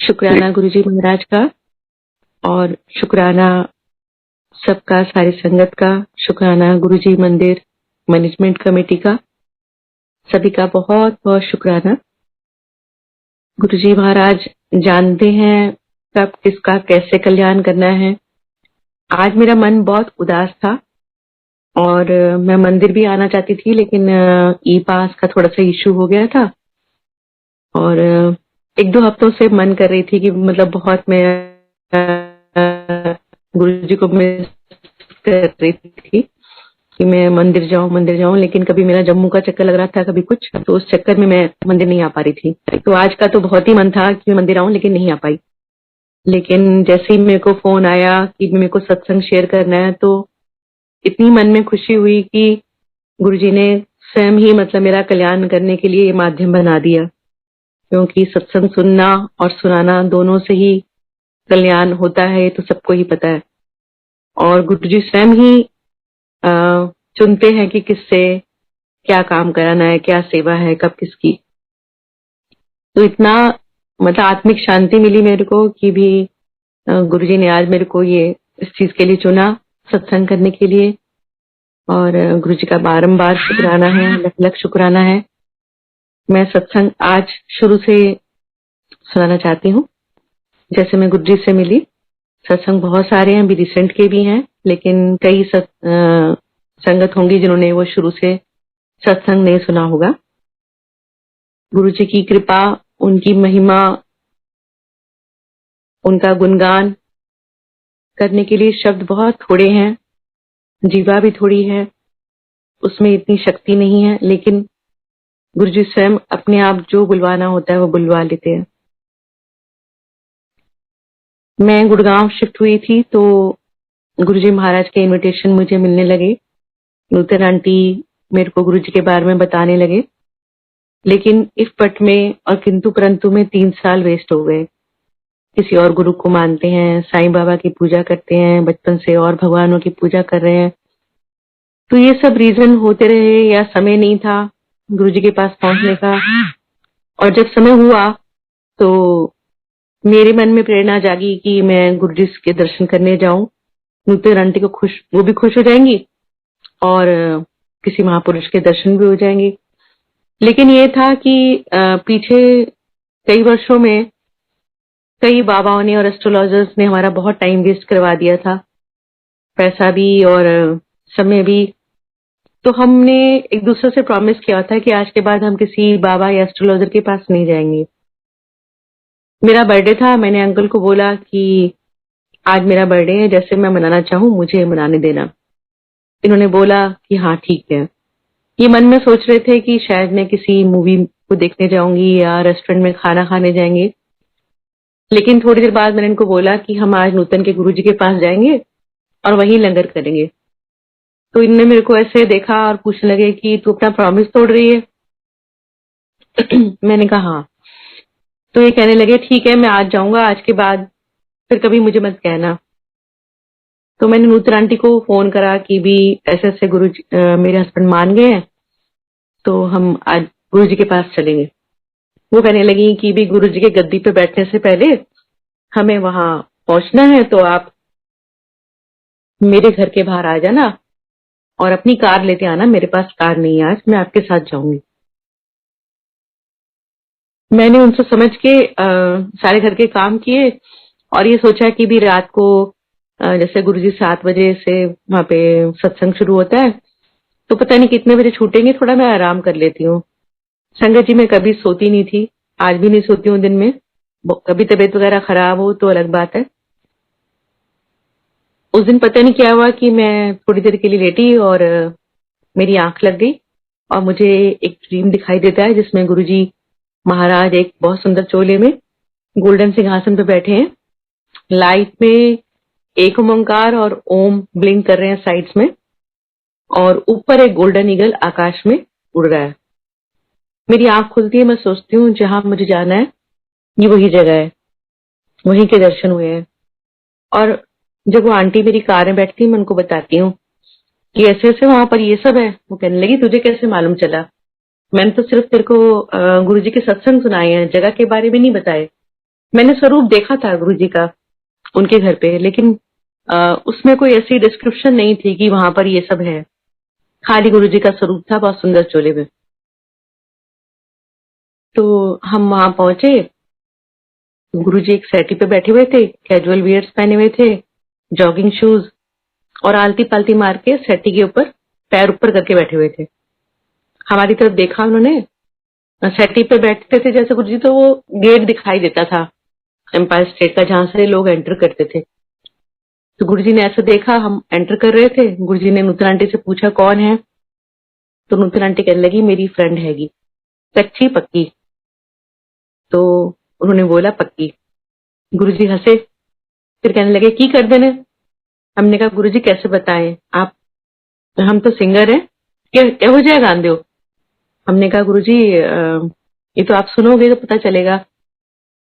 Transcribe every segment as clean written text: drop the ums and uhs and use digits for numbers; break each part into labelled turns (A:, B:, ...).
A: शुक्राना गुरुजी महाराज का, और शुक्राना सबका, सारी संगत का, शुक्राना गुरुजी मंदिर मैनेजमेंट कमेटी का, सभी का बहुत बहुत शुक्राना। गुरुजी महाराज जानते हैं कब किसका कैसे कल्याण करना है। आज मेरा मन बहुत उदास था और मैं मंदिर भी आना चाहती थी, लेकिन ई पास का थोड़ा सा इशू हो गया था और एक दो हफ्तों से मन कर रही थी कि मतलब बहुत मैं गुरुजी को मिस कर रही थी कि मैं मंदिर जाऊं, लेकिन कभी मेरा जम्मू का चक्कर लग रहा था, कभी कुछ, तो उस चक्कर में मैं मंदिर नहीं आ पा रही थी। तो आज का तो बहुत ही मन था कि मैं मंदिर आऊं, लेकिन नहीं आ पाई। लेकिन जैसे ही मेरे को फोन आया कि मेरे को सत्संग शेयर करना है, तो इतनी मन में खुशी हुई कि गुरुजी ने स्वयं ही मतलब मेरा कल्याण करने के लिए ये माध्यम बना दिया, क्योंकि सत्संग सुनना और सुनाना दोनों से ही कल्याण होता है, ये तो सबको ही पता है। और गुरुजी स्वयं ही चुनते हैं कि किससे क्या काम कराना है, क्या सेवा है, कब किसकी। तो इतना मतलब आत्मिक शांति मिली मेरे को कि भी गुरुजी ने आज मेरे को ये इस चीज के लिए चुना, सत्संग करने के लिए। और गुरुजी का बारंबार शुक्राना है, लख लख शुक्राना है। मैं सत्संग आज शुरू से सुनाना चाहती हूँ। जैसे मैं गुरुजी से मिली, सत्संग बहुत सारे हैं, अभी रिसेंट के भी हैं, लेकिन कई संगत होंगी जिन्होंने वो शुरू से सत्संग नहीं सुना होगा। गुरुजी की कृपा, उनकी महिमा, उनका गुणगान करने के लिए शब्द बहुत थोड़े हैं, जीवा भी थोड़ी है, उसमें इतनी शक्ति नहीं है, लेकिन गुरुजी स्वयं अपने आप जो बुलवाना होता है वो बुलवा लेते हैं। मैं गुड़गांव शिफ्ट हुई थी तो गुरुजी महाराज के इनविटेशन मुझे मिलने लगे। नूतन आंटी मेरे को गुरुजी के बारे में बताने लगे, लेकिन इस पट में और किंतु परंतु में 3 साल वेस्ट हो गए। किसी और गुरु को मानते हैं, साईं बाबा की पूजा करते हैं, बचपन से और भगवानों की पूजा कर रहे हैं। तो ये सब रीजन होते रहे या समय नहीं था गुरुजी के पास पहुंचने का। और जब समय हुआ तो मेरे मन में प्रेरणा जागी कि मैं गुरुजी के दर्शन करने जाऊं। नूतन आंटी को वो भी खुश हो जाएंगी और किसी महापुरुष के दर्शन भी हो जाएंगे। लेकिन ये था कि पीछे कई वर्षों में कई बाबाओं ने और एस्ट्रोलॉजर्स ने हमारा बहुत टाइम वेस्ट करवा दिया था, पैसा भी और समय भी। तो हमने एक दूसरे से प्रॉमिस किया था कि आज के बाद हम किसी बाबा या एस्ट्रोलॉजर के पास नहीं जाएंगे। मेरा बर्थडे था, मैंने अंकल को बोला कि आज मेरा बर्थडे है, जैसे मैं मनाना चाहूँ मुझे मनाने देना। इन्होंने बोला कि हाँ ठीक है। ये मन में सोच रहे थे कि शायद मैं किसी मूवी को देखने जाऊंगी या रेस्टोरेंट में खाना खाने जाएंगे, लेकिन थोड़ी देर बाद मैंने इनको बोला कि हम आज नूतन के गुरुजी के पास जाएंगे और वहीं लंगर करेंगे। तो इन्होंने मेरे को ऐसे देखा और पूछने लगे कि तू अपना प्रॉमिस तोड़ रही है। मैंने कहा हाँ। तो ये कहने लगे ठीक है मैं आज जाऊंगा, आज के बाद फिर कभी मुझे मत कहना। तो मैंने नूतन आंटी को फोन करा कि भी ऐसे ऐसे गुरुजी मेरे हस्बैंड मान गए हैं, तो हम आज गुरुजी के पास चलेंगे। वो कहने लगी कि भी गुरुजी के गद्दी पे बैठने से पहले हमें वहां पहुंचना है, तो आप मेरे घर के बाहर आ जाना और अपनी कार लेते आना। मेरे पास कार नहीं है आज, मैं आपके साथ जाऊंगी। मैंने उनसे समझ के सारे घर के काम किए और ये सोचा कि भी रात को जैसे गुरुजी 7 बजे से वहां पे सत्संग शुरू होता है, तो पता नहीं कितने बजे छूटेंगे, थोड़ा मैं आराम कर लेती हूँ। संगत जी मैं कभी सोती नहीं थी, आज भी नहीं सोती हूँ दिन में। कभी तबीयत वगैरह खराब हो तो अलग बात है। उस दिन पता नहीं क्या हुआ कि मैं थोड़ी देर के लिए लेटी और मेरी आंख लग गई और मुझे एक ड्रीम दिखाई देता है जिसमें गुरुजी महाराज एक बहुत सुंदर चोले में गोल्डन सिंहासन पे बैठे हैं, लाइट में एक ओंकार और ओम ब्लिंक कर रहे हैं साइड्स में, और ऊपर एक गोल्डन ईगल आकाश में उड़ रहा है। मेरी आंख खुलती है, मैं सोचती हूँ जहां मुझे जाना है ये वही जगह है, वहीं के दर्शन हुए हैं। और जब वो आंटी मेरी कार में बैठती है मैं उनको बताती हूँ कि ऐसे ऐसे वहां पर ये सब है। वो कहने लगी तुझे कैसे मालूम चला? मैंने तो सिर्फ तेरे को गुरुजी के सत्संग सुनाए हैं, जगह के बारे में नहीं बताए। मैंने स्वरूप देखा था गुरुजी का उनके घर पे, लेकिन उसमें कोई ऐसी डिस्क्रिप्शन नहीं थी कि वहां पर ये सब है। खाली गुरुजी का स्वरूप था बहुत सुंदर चोले में। तो हम वहां पहुंचे, गुरुजी एक सेटी पे बैठे हुए थे, कैजुअल वियर्स पहने हुए थे, जॉगिंग शूज, और आलती पालती मार के सेटी के ऊपर पैर ऊपर करके बैठे हुए थे। हमारी तरफ देखा उन्होंने, सेटी पे बैठते थे जैसे गुरुजी, तो वो गेट दिखाई देता था एम्पायर स्टेट का जहां से लोग एंटर करते थे। तो गुरुजी ने ऐसा देखा, हम एंटर कर रहे थे, गुरुजी ने नूतन आंटी से पूछा कौन है, तो नूतन आंटी कहने लगी मेरी फ्रेंड हैगी, कच्ची पक्की। तो उन्होंने बोला पक्की। गुरुजी हंसे, फिर कहने लगे की कर देने। हमने कहा गुरुजी कैसे बताएं आप, हम तो सिंगर हैं, क्या हो जाएगा गान दो। हमने कहा गुरुजी ये तो आप सुनोगे तो पता चलेगा।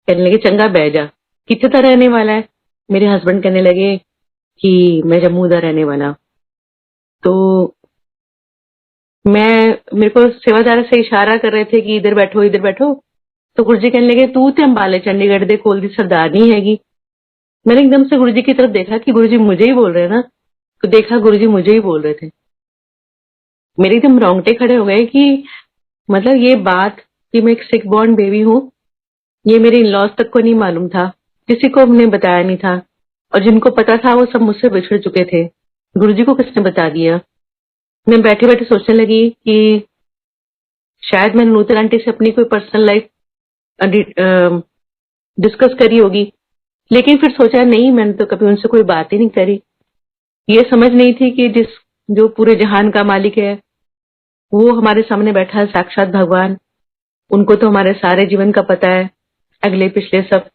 A: कहने लगे चंगा बह जा, कितने तरह रहने वाला है। मेरे हस्बैंड कहने लगे कि मैं जम्मू दा रहने वाला। तो मेरे को सेवादार से इशारा कर रहे थे कि इधर बैठो इधर बैठो। तो गुरुजी कहने लगे तू ते अंबाले चंडीगढ़ दे कोल दी सरदारनी हैगी। मैंने एकदम से गुरुजी की तरफ देखा कि गुरुजी मुझे ही बोल रहे हैं ना, तो देखा गुरुजी मुझे ही बोल रहे थे। मेरे एकदम रोंगटे खड़े हो गए कि मतलब ये बात कि मैं एक सिक बॉर्न बेबी हूँ, ये मेरे इन लॉज तक को नहीं मालूम था, किसी को हमने बताया नहीं था, और जिनको पता था वो सब मुझसे बिछड़ चुके थे। गुरुजी को किसने बता दिया। मैं बैठे बैठे सोचने लगी कि शायद मैंने नूतन आंटी से अपनी कोई पर्सनल लाइफ डिस्कस करी होगी, लेकिन फिर सोचा नहीं, मैंने तो कभी उनसे कोई बात ही नहीं करी। ये समझ नहीं थी कि जो पूरे जहान का मालिक है वो हमारे सामने बैठा है, साक्षात भगवान। उनको तो हमारे सारे जीवन का पता है, अगले पिछले सब।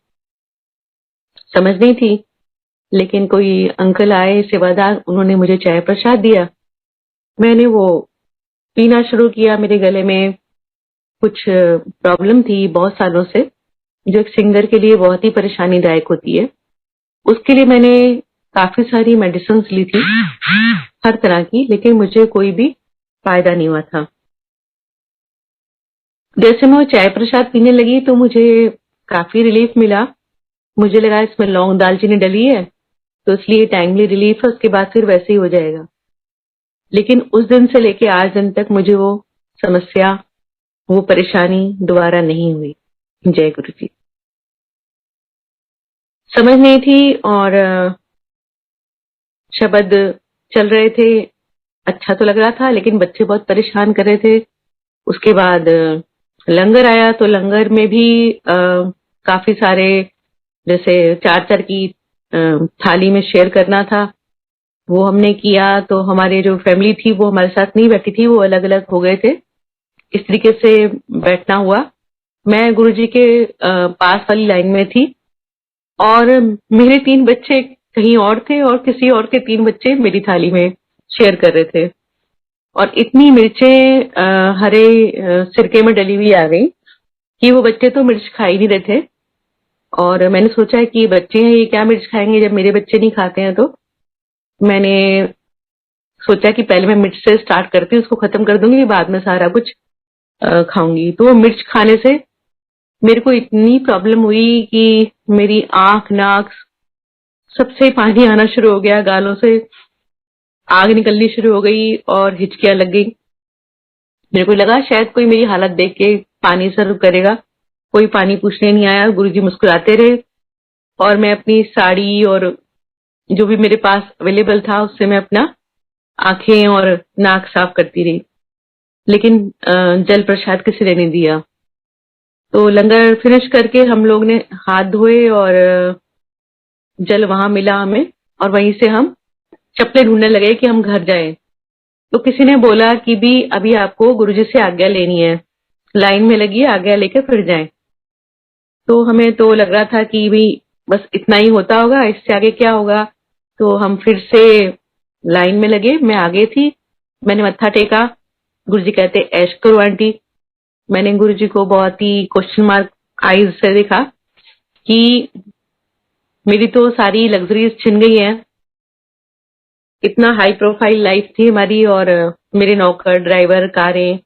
A: समझ नहीं थी, लेकिन कोई अंकल आए सेवादार, उन्होंने मुझे चाय प्रसाद दिया। मैंने वो पीना शुरू किया। मेरे गले में कुछ प्रॉब्लम थी बहुत सालों से, जो एक सिंगर के लिए बहुत ही परेशानीदायक होती है। उसके लिए मैंने काफी सारी मेडिसिन ली थी हर तरह की, लेकिन मुझे कोई भी फायदा नहीं हुआ था। जैसे मैं वो चाय प्रसाद पीने लगी तो मुझे काफी रिलीफ मिला। मुझे लगा इसमें लौंग दालचीनी डली है तो इसलिए टाइमली रिलीफ है, उसके बाद फिर वैसे ही हो जाएगा। लेकिन उस दिन से लेके आज दिन तक मुझे वो समस्या, वो परेशानी दोबारा नहीं हुई। जय गुरु जी। समझ नहीं थी, और शब्द चल रहे थे, अच्छा तो लग रहा था, लेकिन बच्चे बहुत परेशान कर रहे थे। उसके बाद लंगर आया, तो लंगर में भी काफी सारे, जैसे 4-4 की थाली में शेयर करना था, वो हमने किया। तो हमारे जो फैमिली थी वो हमारे साथ नहीं बैठी थी, वो अलग अलग हो गए थे। इस तरीके से बैठना हुआ। मैं गुरुजी के पास वाली लाइन में थी, और मेरे 3 बच्चे कहीं और थे, और किसी और के 3 बच्चे मेरी थाली में शेयर कर रहे थे। और इतनी मिर्चें हरे सिरके में डली हुई आ गई कि वो बच्चे तो मिर्च खा ही नहीं रहे थे। और मैंने सोचा कि बच्चे हैं, ये क्या मिर्च खाएंगे जब मेरे बच्चे नहीं खाते हैं। तो मैंने सोचा कि पहले मैं मिर्च से स्टार्ट करती हूँ, उसको खत्म कर दूंगी, बाद में सारा कुछ खाऊंगी। तो वो मिर्च खाने से मेरे को इतनी प्रॉब्लम हुई कि मेरी आंख नाक सबसे पानी आना शुरू हो गया, गालों से आग निकलनी शुरू हो गई और हिचकियां लग गई। मेरे को लगा शायद कोई मेरी हालत देख के पानी सर्व करेगा, कोई पानी पूछने नहीं आया। गुरुजी मुस्कुराते रहे, और मैं अपनी साड़ी और जो भी मेरे पास अवेलेबल था उससे मैं अपना आंखें और नाक साफ करती रही, लेकिन जल प्रसाद किसी ने नहीं दिया। तो लंगर फिनिश करके हम लोग ने हाथ धोए, और जल वहां मिला हमें, और वहीं से हम चप्पलें ढूंढने लगे कि हम घर जाएं। तो किसी ने बोला कि भी अभी आपको गुरुजी से आज्ञा लेनी है, लाइन में लगी, आज्ञा लेकर फिर जाएं। तो हमें तो लग रहा था कि भी बस इतना ही होता होगा, इससे आगे क्या होगा। तो हम फिर से लाइन में लगे, मैं आगे थी, मैंने मत्था टेका। गुरुजी कहते ऐश करो आंटी। मैंने गुरुजी को बहुत ही क्वेश्चन मार्क आईज से देखा कि मेरी तो सारी लग्जरीज छिन गई हैं। इतना हाई प्रोफाइल लाइफ थी हमारी, और मेरे नौकर ड्राइवर कारें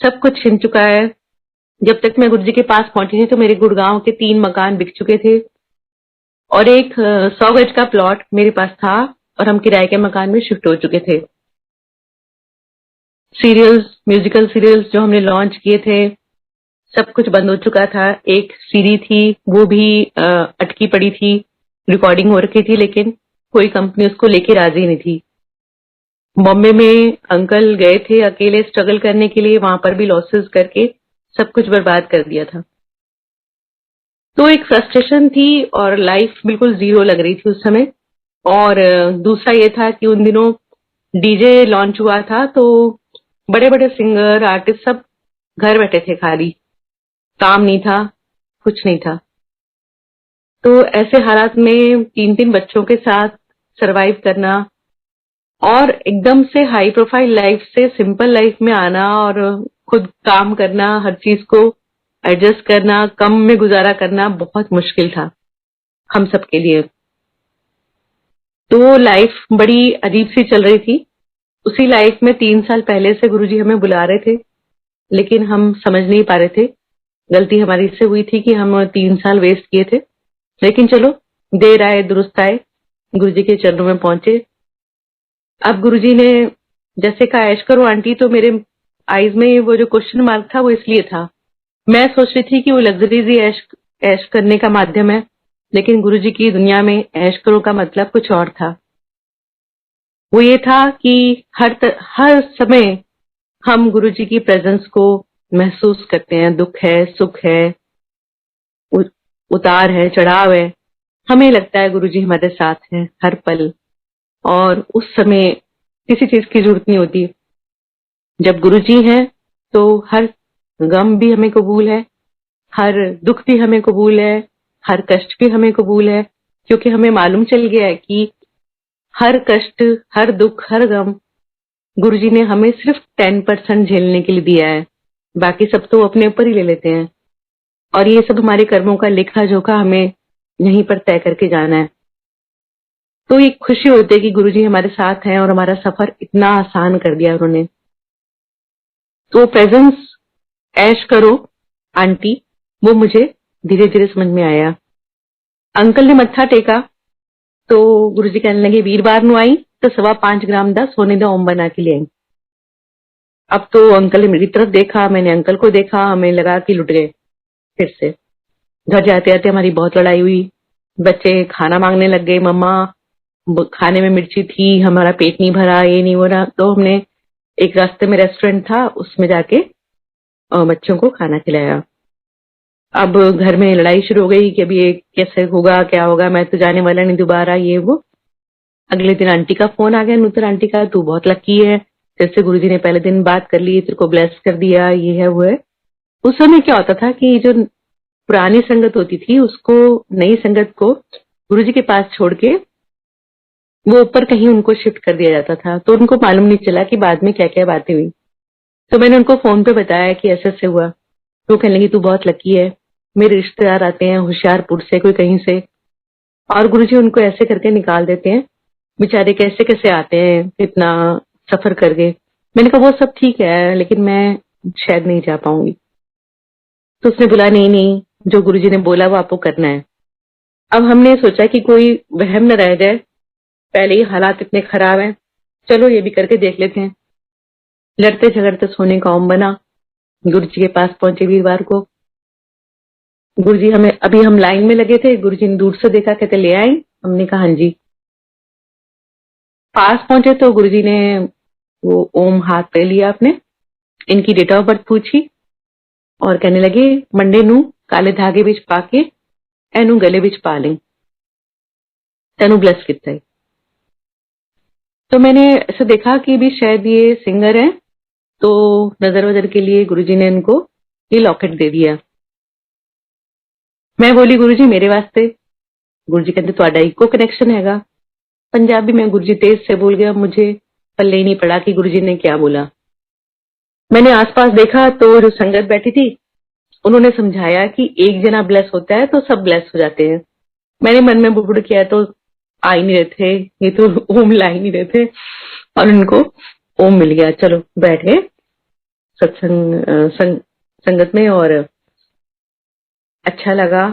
A: सब कुछ छिन चुका है। जब तक मैं गुरुजी के पास पहुंची थी तो मेरे गुड़गांव के 3 मकान बिक चुके थे और एक 100 गज का प्लॉट मेरे पास था और हम किराए के मकान में शिफ्ट हो चुके थे। सीरियल्स, म्यूजिकल सीरियल्स जो हमने लॉन्च किए थे, सब कुछ बंद हो चुका था। एक सीरी थी, वो भी अटकी पड़ी थी, रिकॉर्डिंग हो रखी थी, लेकिन कोई कंपनी उसको लेके राजी नहीं थी। बॉम्बे में अंकल गए थे अकेले स्ट्रगल करने के लिए, वहां पर भी लॉसेस करके सब कुछ बर्बाद कर दिया था। तो एक फ्रस्ट्रेशन थी और लाइफ बिल्कुल जीरो लग रही थी उस समय। और दूसरा ये था कि उन दिनों डीजे लॉन्च हुआ था, तो बड़े बड़े सिंगर आर्टिस्ट सब घर बैठे थे, खाली काम नहीं था, कुछ नहीं था। तो ऐसे हालात में 3-3 बच्चों के साथ सरवाइव करना और एकदम से हाई प्रोफाइल लाइफ से सिंपल लाइफ में आना और खुद काम करना, हर चीज को एडजस्ट करना, कम में गुजारा करना बहुत मुश्किल था हम सबके लिए। तो लाइफ बड़ी अजीब सी चल रही थी। उसी लाइफ में 3 साल पहले से गुरुजी हमें बुला रहे थे, लेकिन हम समझ नहीं पा रहे थे। गलती हमारी इससे हुई थी कि हम 3 साल वेस्ट किए थे, लेकिन चलो देर आए दुरुस्त आए, गुरुजी के चरणों में पहुंचे। अब गुरुजी ने जैसे कहा ऐश करो आंटी, तो मेरे आईज में वो जो क्वेश्चन मार्क था वो इसलिए था, मैं सोच रही थी कि वो लग्जरीज ही ऐश करने का माध्यम है, लेकिन गुरुजी की दुनिया में ऐश करो का मतलब कुछ और था। वो ये था कि हर समय हम गुरुजी की प्रेजेंस को महसूस करते हैं। दुख है, सुख है, उतार है, चढ़ाव है, हमें लगता है गुरुजी हमारे साथ हैं हर पल, और उस समय किसी चीज की जरूरत नहीं होती। जब गुरुजी हैं तो हर गम भी हमें कबूल है, हर दुख भी हमें कबूल है, हर कष्ट भी हमें कबूल है, क्योंकि हमें मालूम चल गया है कि हर कष्ट, हर दुख, हर गम गुरुजी ने हमें सिर्फ 10% झेलने के लिए दिया है, बाकी सब तो अपने ऊपर ही ले लेते हैं। और ये सब हमारे कर्मों का लेखा जोखा हमें यहीं पर तय करके जाना है। तो एक खुशी होती है कि गुरुजी हमारे साथ हैं और हमारा सफर इतना आसान कर दिया उन्होंने। तो प्रेजेंस ऐश करो आंटी, वो मुझे धीरे धीरे समझ में आया। अंकल ने मत्था टेका तो गुरुजी कहने लगे वीरवार नु आई तो 5.25 ग्राम दा सोने दा ओम बना के ले आई। अब तो अंकल ने मेरी तरफ देखा, मैंने अंकल को देखा, हमें लगा कि लुट गए फिर से। घर जाते आते हमारी बहुत लड़ाई हुई, बच्चे खाना मांगने लग गए, मम्मा खाने में मिर्ची थी, हमारा पेट नहीं भरा, ये नहीं हो रहा। तो हमने एक रास्ते में रेस्टोरेंट था, उसमें जाके बच्चों को खाना खिलाया। अब घर में लड़ाई शुरू हो गई कि अभी ये कैसे होगा, क्या होगा, मैं तो जाने वाला नहीं दोबारा, ये वो। अगले दिन आंटी का फोन आ गया, नूतन आंटी का, तू बहुत लकी है, तेरे से गुरुजी ने पहले दिन बात कर ली, तेरे को ब्लेस कर दिया, ये है वो है। उस समय क्या होता था कि जो पुरानी संगत होती थी उसको, नई संगत को गुरुजी के पास छोड़ के वो ऊपर कहीं उनको शिफ्ट कर दिया जाता था, तो उनको मालूम नहीं चला कि बाद में क्या क्या बातें हुई। तो मैंने उनको फोन पे बताया कि ऐसे ऐसे हुआ, तो कहने लगी तू बहुत लकी है, मेरे रिश्तेदार आते हैं होशियारपुर से, कोई कहीं से, और गुरुजी उनको ऐसे करके निकाल देते हैं, बेचारे कैसे कैसे आते हैं इतना सफर करके। मैंने कहा वो सब ठीक है, लेकिन मैं शायद नहीं जा पाऊंगी। तो उसने बोला नहीं नहीं, जो गुरुजी ने बोला वो आपको करना है। अब हमने सोचा कि कोई वहम न रह जाए, पहले ही हालात इतने खराब हैं, चलो ये भी करके देख लेते हैं। लड़ते झगड़ते सोने का ओम बना, गुरुजी के पास पहुंचे वीरवार को। गुरुजी हमें, अभी हम लाइन में लगे थे, गुरुजी ने दूर से देखा, कहते ले आई, हमने कहा हाँ जी। पास पहुंचे तो गुरुजी ने वो ओम हाथ पे लिया अपने, इनकी डेट ऑफ बर्थ पूछी और कहने लगे मंडे नू काले धागे विच पाके एनू गले विच पा लें, तेनू ब्लेस किता है। तो मैंने ऐसा देखा कि भी शायद ये सिंगर है, तो नजर वजर के लिए गुरुजी ने इनको ये लॉकेट दे दिया। मैं बोली गुरुजी मेरे वास्ते, गुरुजी कहते ਤੁਹਾਡਾ इको कनेक्शन हैगा। पंजाबी में गुरुजी तेज से बोल गया, मुझे पल्ले ही नहीं पड़ा कि गुरुजी ने क्या बोला। मैंने आसपास देखा तो जो संगत बैठी थी उन्होंने समझाया कि एक जना ब्लेस होता है तो सब ब्लेस हो जाते हैं। मैंने मन में बुड़बुड़ किया तो आ ही नहीं रहे थे, ये तो ओम ला ही नहीं रहे थे, और उनको ओम मिल गया। चलो बैठ गए सत्संग संगत में और अच्छा लगा,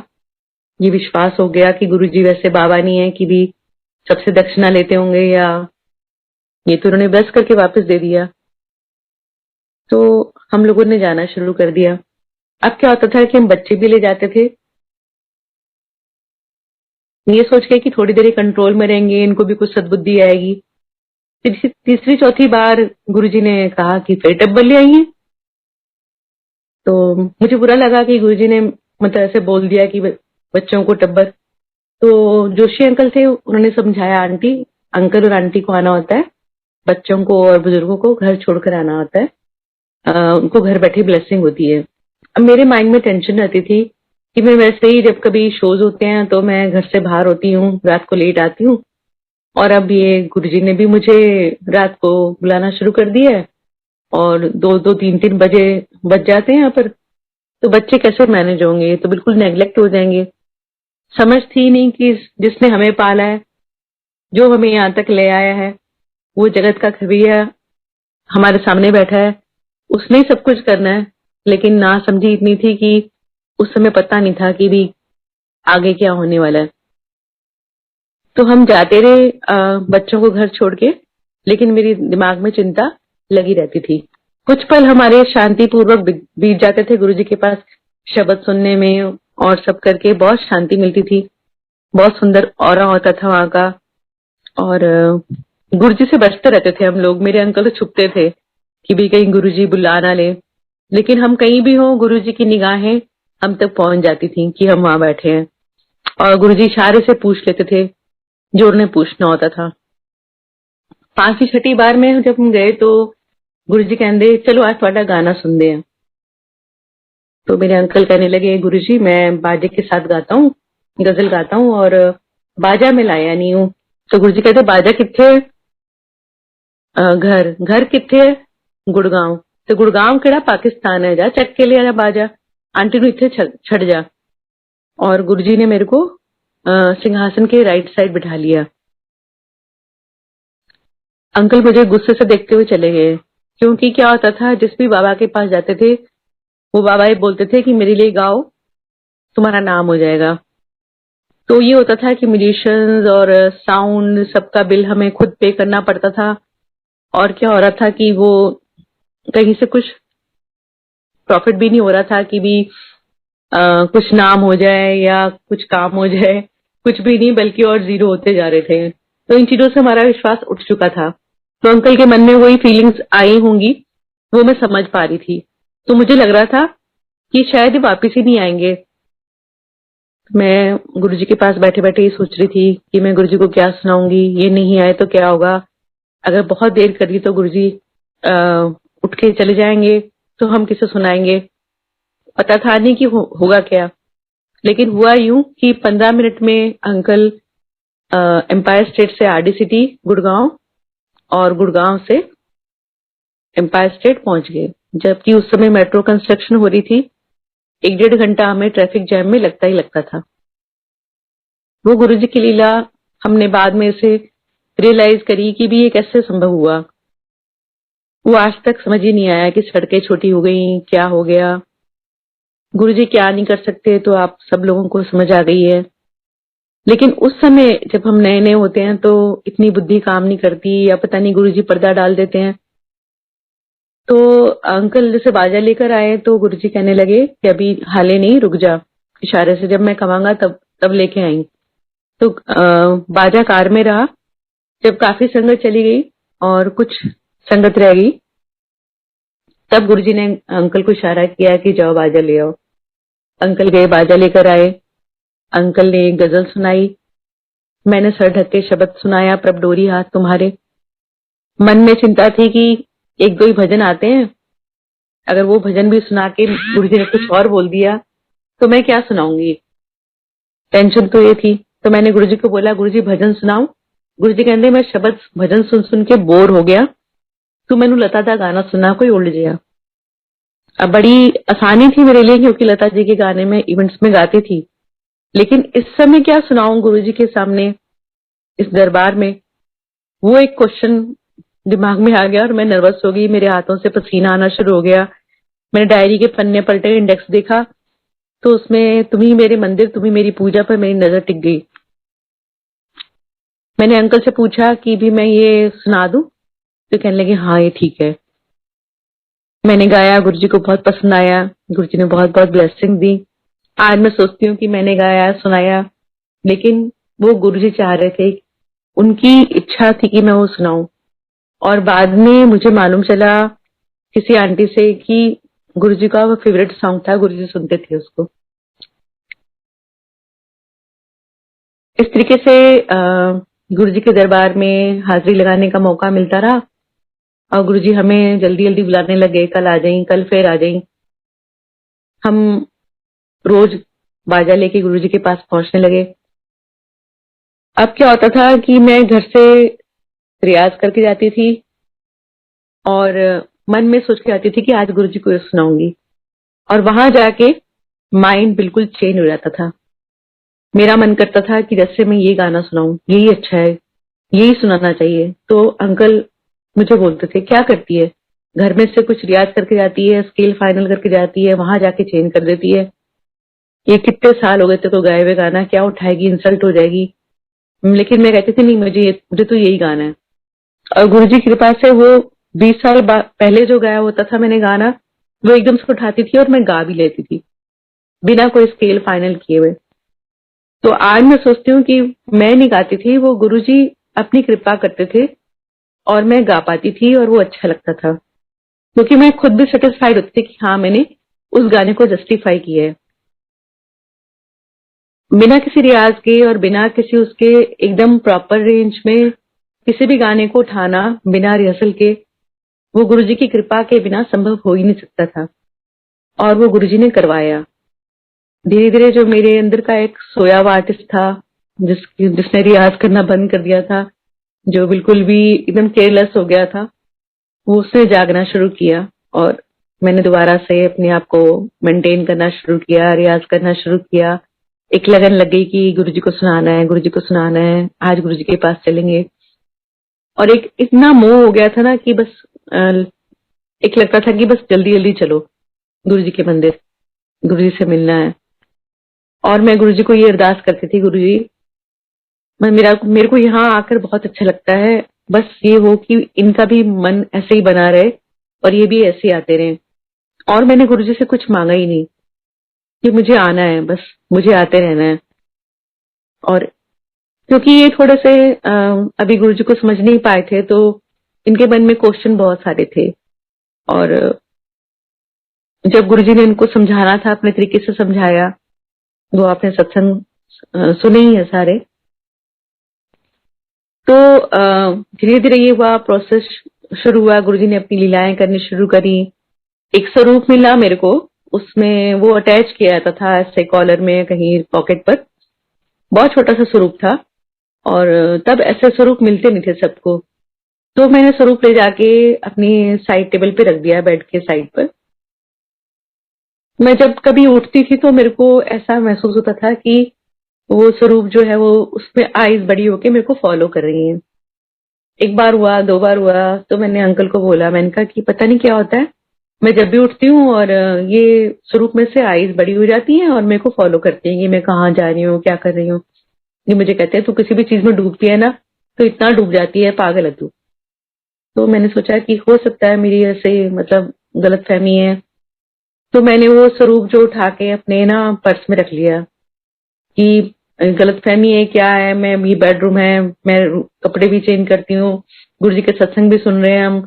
A: ये विश्वास हो गया कि गुरुजी वैसे बाबा नहीं है कि भी सबसे दक्षिणा लेते होंगे, या ये तो उन्होंने ब्लेस करके वापस दे दिया। तो हम लोगों ने जाना शुरू कर दिया। अब क्या होता था कि हम बच्चे भी ले जाते थे, ये सोच के कि थोड़ी देर ये कंट्रोल में रहेंगे, इनको भी कुछ सद्बुद्धि आएगी। तीसरी चौथी बार गुरुजी ने कहा कि फिर टब्बल ले आई है। तो मुझे बुरा लगा कि गुरुजी ने मतलब ऐसे बोल दिया कि बच्चों को टब्बर। तो जोशी अंकल थे, उन्होंने समझाया आंटी, अंकल और आंटी को आना होता है, बच्चों को और बुजुर्गों को घर छोड़कर आना होता है, उनको घर बैठे ब्लेसिंग होती है। अब मेरे माइंड में टेंशन रहती थी कि मैं वैसे ही जब कभी शोज होते हैं तो मैं घर से बाहर होती हूँ, रात को लेट आती हूँ, और अब ये गुरुजी ने भी मुझे रात को बुलाना शुरू कर दिया है और 2-2 3-3 बजे बज जाते हैं यहाँ पर। तो बच्चे कैसे मैनेज होंगे, तो बिल्कुल नेग्लेक्ट हो जाएंगे। समझ थी नहीं कि जिसने हमें पाला है, जो हमें यहाँ तक ले आया है, वो जगत का खबीर हमारे सामने बैठा है, उसने ही सब कुछ करना है। लेकिन ना समझी इतनी थी कि उस समय पता नहीं था कि भी आगे क्या होने वाला है। तो हम जाते रहे बच्चों को घर छोड़ के, लेकिन मेरी दिमाग में चिंता लगी रहती थी। कुछ पल हमारे शांतिपूर्वक बीत जाते थे गुरुजी के पास शब्द सुनने में, और सब करके बहुत शांति मिलती थी। बहुत सुंदर ऑरा होता था वहां का, और गुरुजी से बचते रहते थे हम लोग। मेरे अंकल तो छुपते थे कि भी कहीं गुरुजी बुला ना ले, लेकिन हम कहीं भी हो गुरुजी की निगाहें हम तक पहुंच जाती थी कि हम वहां बैठे हैं, और गुरुजी इशारे से पूछ लेते थे जो उन्हें पूछना होता था। 5वीं 6ठी बार में जब हम गए तो गुरुजी कहते चलो आज थोड़ा गाना सुनते हैं। तो मेरे अंकल कहने लगे गुरुजी मैं बाजे के साथ गाता हूँ, गजल गाता हूँ, और बाजा में लाया नहीं हूँ। तो गुरुजी कहते बाजा किथे, घर घर किथे है, गुड़गांव। तो गुड़गांव केड़ा पाकिस्तान है, जा चक के ले आजा बाजा, आंटी नु इथे छड़ जा। और गुरुजी ने मेरे को सिंहासन के राइट साइड बिठा लिया। अंकल मुझे गुस्से से देखते हुए चले गए, क्योंकि क्या होता था जिस भी बाबा के पास जाते थे वो बाबा ये बोलते थे कि मेरे लिए गाओ, तुम्हारा नाम हो जाएगा। तो ये होता था कि म्यूजिशियंस और साउंड सबका बिल हमें खुद पे करना पड़ता था, और क्या हो रहा था कि वो कहीं से कुछ प्रॉफिट भी नहीं हो रहा था कि भी कुछ नाम हो जाए या कुछ काम हो जाए, कुछ भी नहीं, बल्कि और जीरो होते जा रहे थे। तो इन चीजों से हमारा विश्वास उठ चुका था। तो अंकल के मन में वही फीलिंग्स आई होंगी, वो मैं समझ पा रही थी। तो मुझे लग रहा था कि शायद ये वापिस ही नहीं आएंगे। मैं गुरुजी के पास बैठे बैठे ये सोच रही थी कि मैं गुरुजी को क्या सुनाऊंगी, ये नहीं आए तो क्या होगा, अगर बहुत देर करी तो गुरुजी उठ के चले जाएंगे, तो हम किसे सुनाएंगे। पता था नहीं कि होगा क्या, लेकिन हुआ यूं कि 15 मिनट में अंकल एम्पायर स्टेट से आरडी सिटी गुड़गांव, और गुड़गांव से एम्पायर स्टेट पहुंच गए, जबकि उस समय मेट्रो कंस्ट्रक्शन हो रही थी। 1-1.5 घंटा हमें ट्रैफिक जैम में लगता ही लगता था। वो गुरुजी की लीला हमने बाद में इसे रियलाइज करी कि भी ये कैसे संभव हुआ। वो आज तक समझ ही नहीं आया कि सड़कें छोटी हो गई, क्या हो गया। गुरुजी क्या नहीं कर सकते तो आप सब लोगों को समझ आ गई है, लेकिन उस समय जब हम नए नए होते हैं तो इतनी बुद्धि काम नहीं करती, या पता नहीं गुरुजी पर्दा डाल देते हैं। तो अंकल जैसे बाजा लेकर आए तो गुरुजी कहने लगे कि अभी हाले नहीं, रुक जा, इशारे से जब मैं कमाऊंगा तब तब लेके आई। तो बाजा कार में रहा। जब काफी संगत चली गई और कुछ संगत रह गई, तब गुरुजी ने अंकल को इशारा किया कि जाओ बाजा ले आओ। अंकल गए, बाजा लेकर आए। अंकल ने एक गजल सुनाई, मैंने सर ढक के शब्द सुनाया, प्रभ डोरी हाथ तुम्हारे। मन में चिंता थी कि 1-2 ही भजन आते हैं, अगर वो भजन भी सुना के गुरुजी ने कुछ और बोल दिया तो मैं क्या सुनाऊंगी। टेंशन तो ये थी। तो मैंने गुरुजी को बोला गुरुजी भजन सुनाओ। गुरुजी कहते मैं शब्द भजन सुन सुन के बोर हो गया, तू मैनू लता दा गाना सुना कोई उल्ट गया। अब बड़ी आसानी थी मेरे लिए, क्योंकि लता जी के गाने में इवेंट्स में गाती थी, लेकिन इस समय क्या सुनाऊं गुरुजी के सामने इस दरबार में, वो एक क्वेश्चन दिमाग में आ गया और मैं नर्वस हो गई। मेरे हाथों से पसीना आना शुरू हो गया। मैंने डायरी के पन्ने पलटे, इंडेक्स देखा तो उसमें तुम ही मेरे मंदिर, तुम ही मेरी पूजा पर मेरी नजर टिक गई। मैंने अंकल से पूछा कि भी मैं ये सुना दूं, तो कहने लगे हाँ ये ठीक है। मैंने गाया, गुरुजी को बहुत पसंद आया, गुरुजी ने बहुत बहुत ब्लेसिंग दी। आज मैं सोचती हूँ कि मैंने गाया, सुनाया, लेकिन वो गुरुजी चाह रहे थे, उनकी इच्छा थी कि मैं वो सुनाऊं। और बाद में मुझे मालूम चला किसी आंटी से कि गुरुजी का वो फेवरेट सॉन्ग था, गुरुजी सुनते थे उसको। इस तरीके से गुरुजी के दरबार में हाजिरी लगाने का मौका मिलता रहा और गुरुजी हमें जल्दी जल्दी बुलाने लगे, कल आ जाई, कल फिर आ जाई। हम रोज बाजा लेके गुरुजी के पास पहुंचने लगे। अब क्या होता था कि मैं घर से रियाज करके जाती थी और मन में सोच के आती थी कि आज गुरुजी को ये सुनाऊंगी, और वहां जाके माइंड बिल्कुल चेंज हो जाता था। मेरा मन करता था कि जैसे मैं ये गाना सुनाऊं, यही अच्छा है, यही सुनाना चाहिए। तो अंकल मुझे बोलते थे क्या करती है, घर में से कुछ रियाज करके जाती है, स्केल फाइनल करके जाती है, वहां जाके चेंज कर देती है। ये कितने साल हो गए थे तो गाए हुए गाना क्या उठाएगी, इंसल्ट हो जाएगी। लेकिन मैं कहती थी नहीं, मुझे तो यही गाना है। और गुरु जी की कृपा से वो 20 साल पहले जो गाया होता था मैंने गाना, वो एकदम से उठाती थी और मैं गा भी लेती थी बिना कोई स्केल फाइनल किए हुए। तो आज मैं सोचती हूँ कि मैं नहीं गाती थी, वो गुरुजी अपनी कृपा करते थे और मैं गा पाती थी और वो अच्छा लगता था, क्योंकि मैं खुद भी सेटिस्फाइड होती थी कि हाँ मैंने उस गाने को जस्टिफाई किया है। बिना किसी रियाज के और बिना किसी उसके एकदम प्रॉपर रेंज में किसी भी गाने को उठाना बिना रिहर्सल के, वो गुरुजी की कृपा के बिना संभव हो ही नहीं सकता था। और वो गुरुजी ने करवाया। धीरे धीरे जो मेरे अंदर का एक सोया हुआ आर्टिस्ट था, जिसने रियाज करना बंद कर दिया था, जो बिल्कुल भी एकदम केयरलेस हो गया था, वो उसने जागना शुरू किया और मैंने दोबारा से अपने आप को मेंटेन करना शुरू किया, रियाज करना शुरू किया। एक लगन लग गई कि गुरुजी को सुनाना है, गुरुजी को सुनाना है, आज गुरुजी के पास चलेंगे। और एक इतना मोह हो गया था ना कि बस एक लगता था कि बस जल्दी जल्दी चलो गुरुजी के मंदिर, गुरुजी से मिलना है। और मैं गुरुजी को ये अरदास करती थी, गुरुजी मेरे को यहाँ आकर बहुत अच्छा लगता है, बस ये हो कि इनका भी मन ऐसे ही बना रहे और ये भी ऐसे ही आते रहे। और मैंने गुरुजी से कुछ मांगा ही नहीं कि मुझे आना है, बस मुझे आते रहना है। और क्योंकि ये थोड़े से अभी गुरुजी को समझ नहीं पाए थे, तो इनके मन में क्वेश्चन बहुत सारे थे। और जब गुरुजी ने इनको समझाना था, अपने तरीके से समझाया। वो आपने सत्संग सुने ही है सारे। तो धीरे धीरे ये हुआ, प्रोसेस शुरू हुआ, गुरुजी ने अपनी लीलाएं करनी शुरू करी। एक स्वरूप मिला मेरे को, उसमें वो अटैच किया जाता था ऐसे कॉलर में कहीं पॉकेट पर, बहुत छोटा सा स्वरूप था। और तब ऐसे स्वरूप मिलते नहीं थे सबको। तो मैंने स्वरूप ले जाके अपनी साइड टेबल पे रख दिया, बेड के साइड पर। मैं जब कभी उठती थी तो मेरे को ऐसा महसूस होता था कि वो स्वरूप जो है वो उसमें आईज बड़ी होके मेरे को फॉलो कर रही हैं। एक बार हुआ, 2 बार हुआ, तो मैंने अंकल को बोला, मैंने कहा कि पता नहीं क्या होता है, मैं जब भी उठती हूँ और ये स्वरूप में से आईज बड़ी हो जाती हैं और मेरे को फॉलो करती हैं कि मैं कहाँ जा रही हूँ, क्या कर रही हूँ। ये मुझे कहते हैं तू किसी भी चीज में डूबती है ना, तो इतना डूब जाती है, पागल है तू। तो मैंने सोचा कि हो सकता है मेरी ऐसे मतलब गलतफहमी है। तो मैंने वो स्वरूप जो उठा के अपने ना पर्स में रख लिया कि गलतफहमी है क्या है, मैं ये बेडरूम है, मैं कपड़े भी चेंज करती हूँ, गुरुजी के सत्संग भी सुन रहे हैं हम।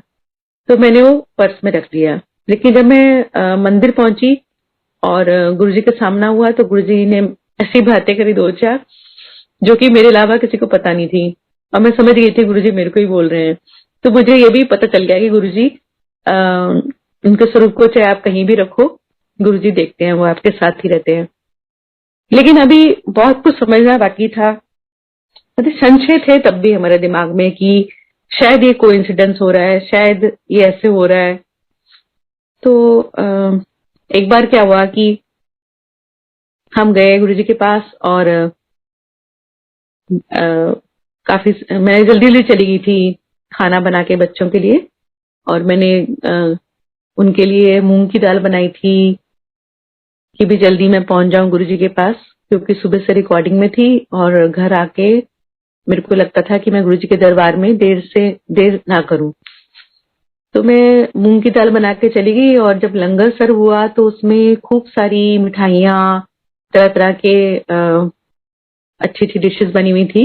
A: तो मैंने वो पर्स में रख लिया। लेकिन जब मैं मंदिर पहुंची और गुरुजी का सामना हुआ, तो गुरुजी ने ऐसी बातें करी 2-4 जो कि मेरे अलावा किसी को पता नहीं थी। और मैं समझ गई थी गुरुजी मेरे को ही बोल रहे हैं। तो मुझे ये भी पता चल गया कि गुरुजी उनके स्वरूप को चाहे आप कहीं भी रखो, गुरुजी देखते हैं, वो आपके साथ ही रहते हैं। लेकिन अभी बहुत कुछ समझना बाकी था। मतलब संशय थे तब भी हमारे दिमाग में कि शायद ये कोइंसिडेंस हो रहा है, शायद ये ऐसे हो रहा है। तो एक बार क्या हुआ कि हम गए गुरुजी के पास और काफी मैं जल्दी जल्दी चली गई थी खाना बना के बच्चों के लिए। और मैंने उनके लिए मूंग की दाल बनाई थी, कि भी जल्दी मैं पहुंच जाऊं गुरुजी के पास, क्योंकि सुबह से रिकॉर्डिंग में थी और घर आके मेरे को लगता था कि मैं गुरुजी के दरबार में देर ना करूं। तो मैं मूंग की दाल बना के चली गई और जब लंगर सर्व हुआ तो उसमें खूब सारी मिठाइयाँ, तरह तरह के अच्छी अच्छी डिशेस बनी हुई थी।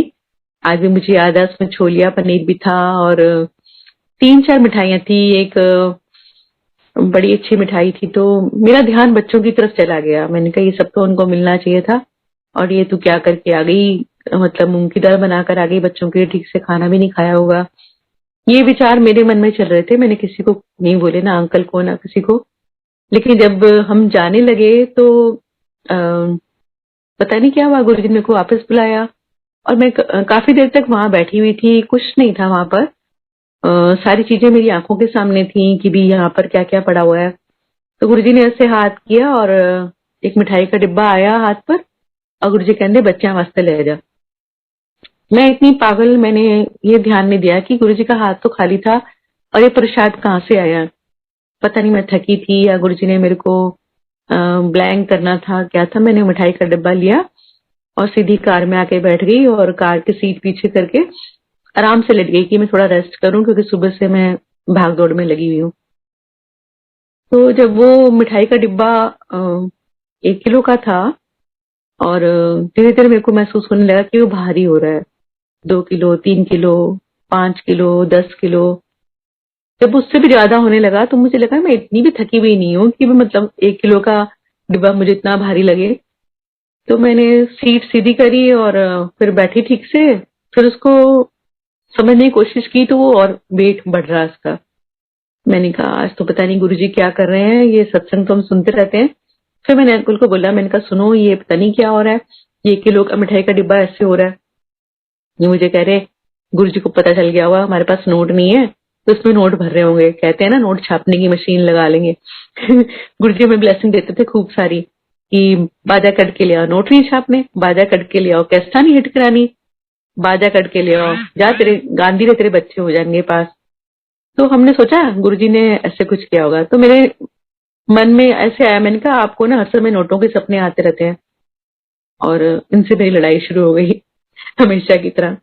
A: आज भी मुझे याद है, उसमें छोलिया पनीर भी था और 3-4 मिठाइयाँ थी। एक बड़ी अच्छी मिठाई थी। तो मेरा ध्यान बच्चों की तरफ चला गया। मैंने कहा ये सब तो उनको मिलना चाहिए था और ये तू क्या करके आ गई, मतलब मूंग की दाल बनाकर आ गई, बच्चों के लिए ठीक से खाना भी नहीं खाया होगा। ये विचार मेरे मन में चल रहे थे। मैंने किसी को नहीं बोले, ना अंकल को ना किसी को। लेकिन जब हम जाने लगे तो पता नहीं क्या हुआ, गुरुजी ने मेरे को वापस बुलाया और मैं काफी देर तक वहां बैठी हुई थी। कुछ नहीं था वहां पर। सारी चीजें मेरी आंखों के सामने थी कि भी यहाँ पर क्या क्या पड़ा हुआ है। तो गुरुजी ने ऐसे हाथ किया और एक मिठाई का डिब्बा आया हाथ पर और गुरुजी कहते बच्चा वास्ते ले जा। मैं इतनी पागल, मैंने ये ध्यान नहीं दिया कि गुरुजी का हाथ तो खाली था और ये प्रसाद कहाँ से आया। पता नहीं मैं थकी थी या गुरुजी ने मेरे को ब्लैंक करना था, क्या था। मैंने मिठाई का डिब्बा लिया और सीधी कार में आके बैठ गई और कार की सीट पीछे करके आराम से लेट गई कि मैं थोड़ा रेस्ट करूं, क्योंकि सुबह से मैं भाग दौड़ में लगी हुई हूँ। तो जब वो मिठाई का डिब्बा 1 किलो का था और धीरे धीरे मेरे को महसूस होने लगा कि वो भारी हो रहा है। 2 किलो, 3 किलो, 5 किलो, 10 किलो। जब उससे भी ज्यादा होने लगा तो मुझे लगा मैं इतनी भी थकी हुई नहीं हूँ कि मैं मतलब 1 किलो का डिब्बा मुझे इतना भारी लगे। तो मैंने सीट सीधी करी और फिर बैठी ठीक से। फिर उसको समझने की कोशिश की तो वो और वेट बढ़ रहा उसका। मैंने कहा आज तो पता नहीं गुरुजी क्या कर रहे हैं, ये सत्संग तो हम सुनते रहते हैं। फिर मैंने अंकुल को बोला, मैंने कहा सुनो ये पता नहीं क्या हो रहा है, ये 1 किलो का मिठाई का डिब्बा ऐसे हो रहा है। ये मुझे कह रहे गुरुजी को पता चल गया हुआ हमारे पास नोट नहीं है तो उसमें नोट भर रहे होंगे, कहते हैं ना नोट छापने की मशीन लगा लेंगे। गुरुजी हमें ब्लेसिंग देते थे खूब सारी कि बाजा कट के ले आओ, नोट नहीं छापने, बाजा कट के ले आओ, कैस्टा नहीं हिट करानी, बाजा कट के ले आओ, जा तेरे गांधी रे तेरे बच्चे हो जाएंगे पास। तो हमने सोचा गुरुजी ने ऐसे कुछ किया होगा। तो मेरे मन में ऐसे आया, मैंने कहा आपको ना हर समय नोटों के सपने आते रहते हैं। और इनसे मेरी लड़ाई शुरू हो गई हमेशा की तरह।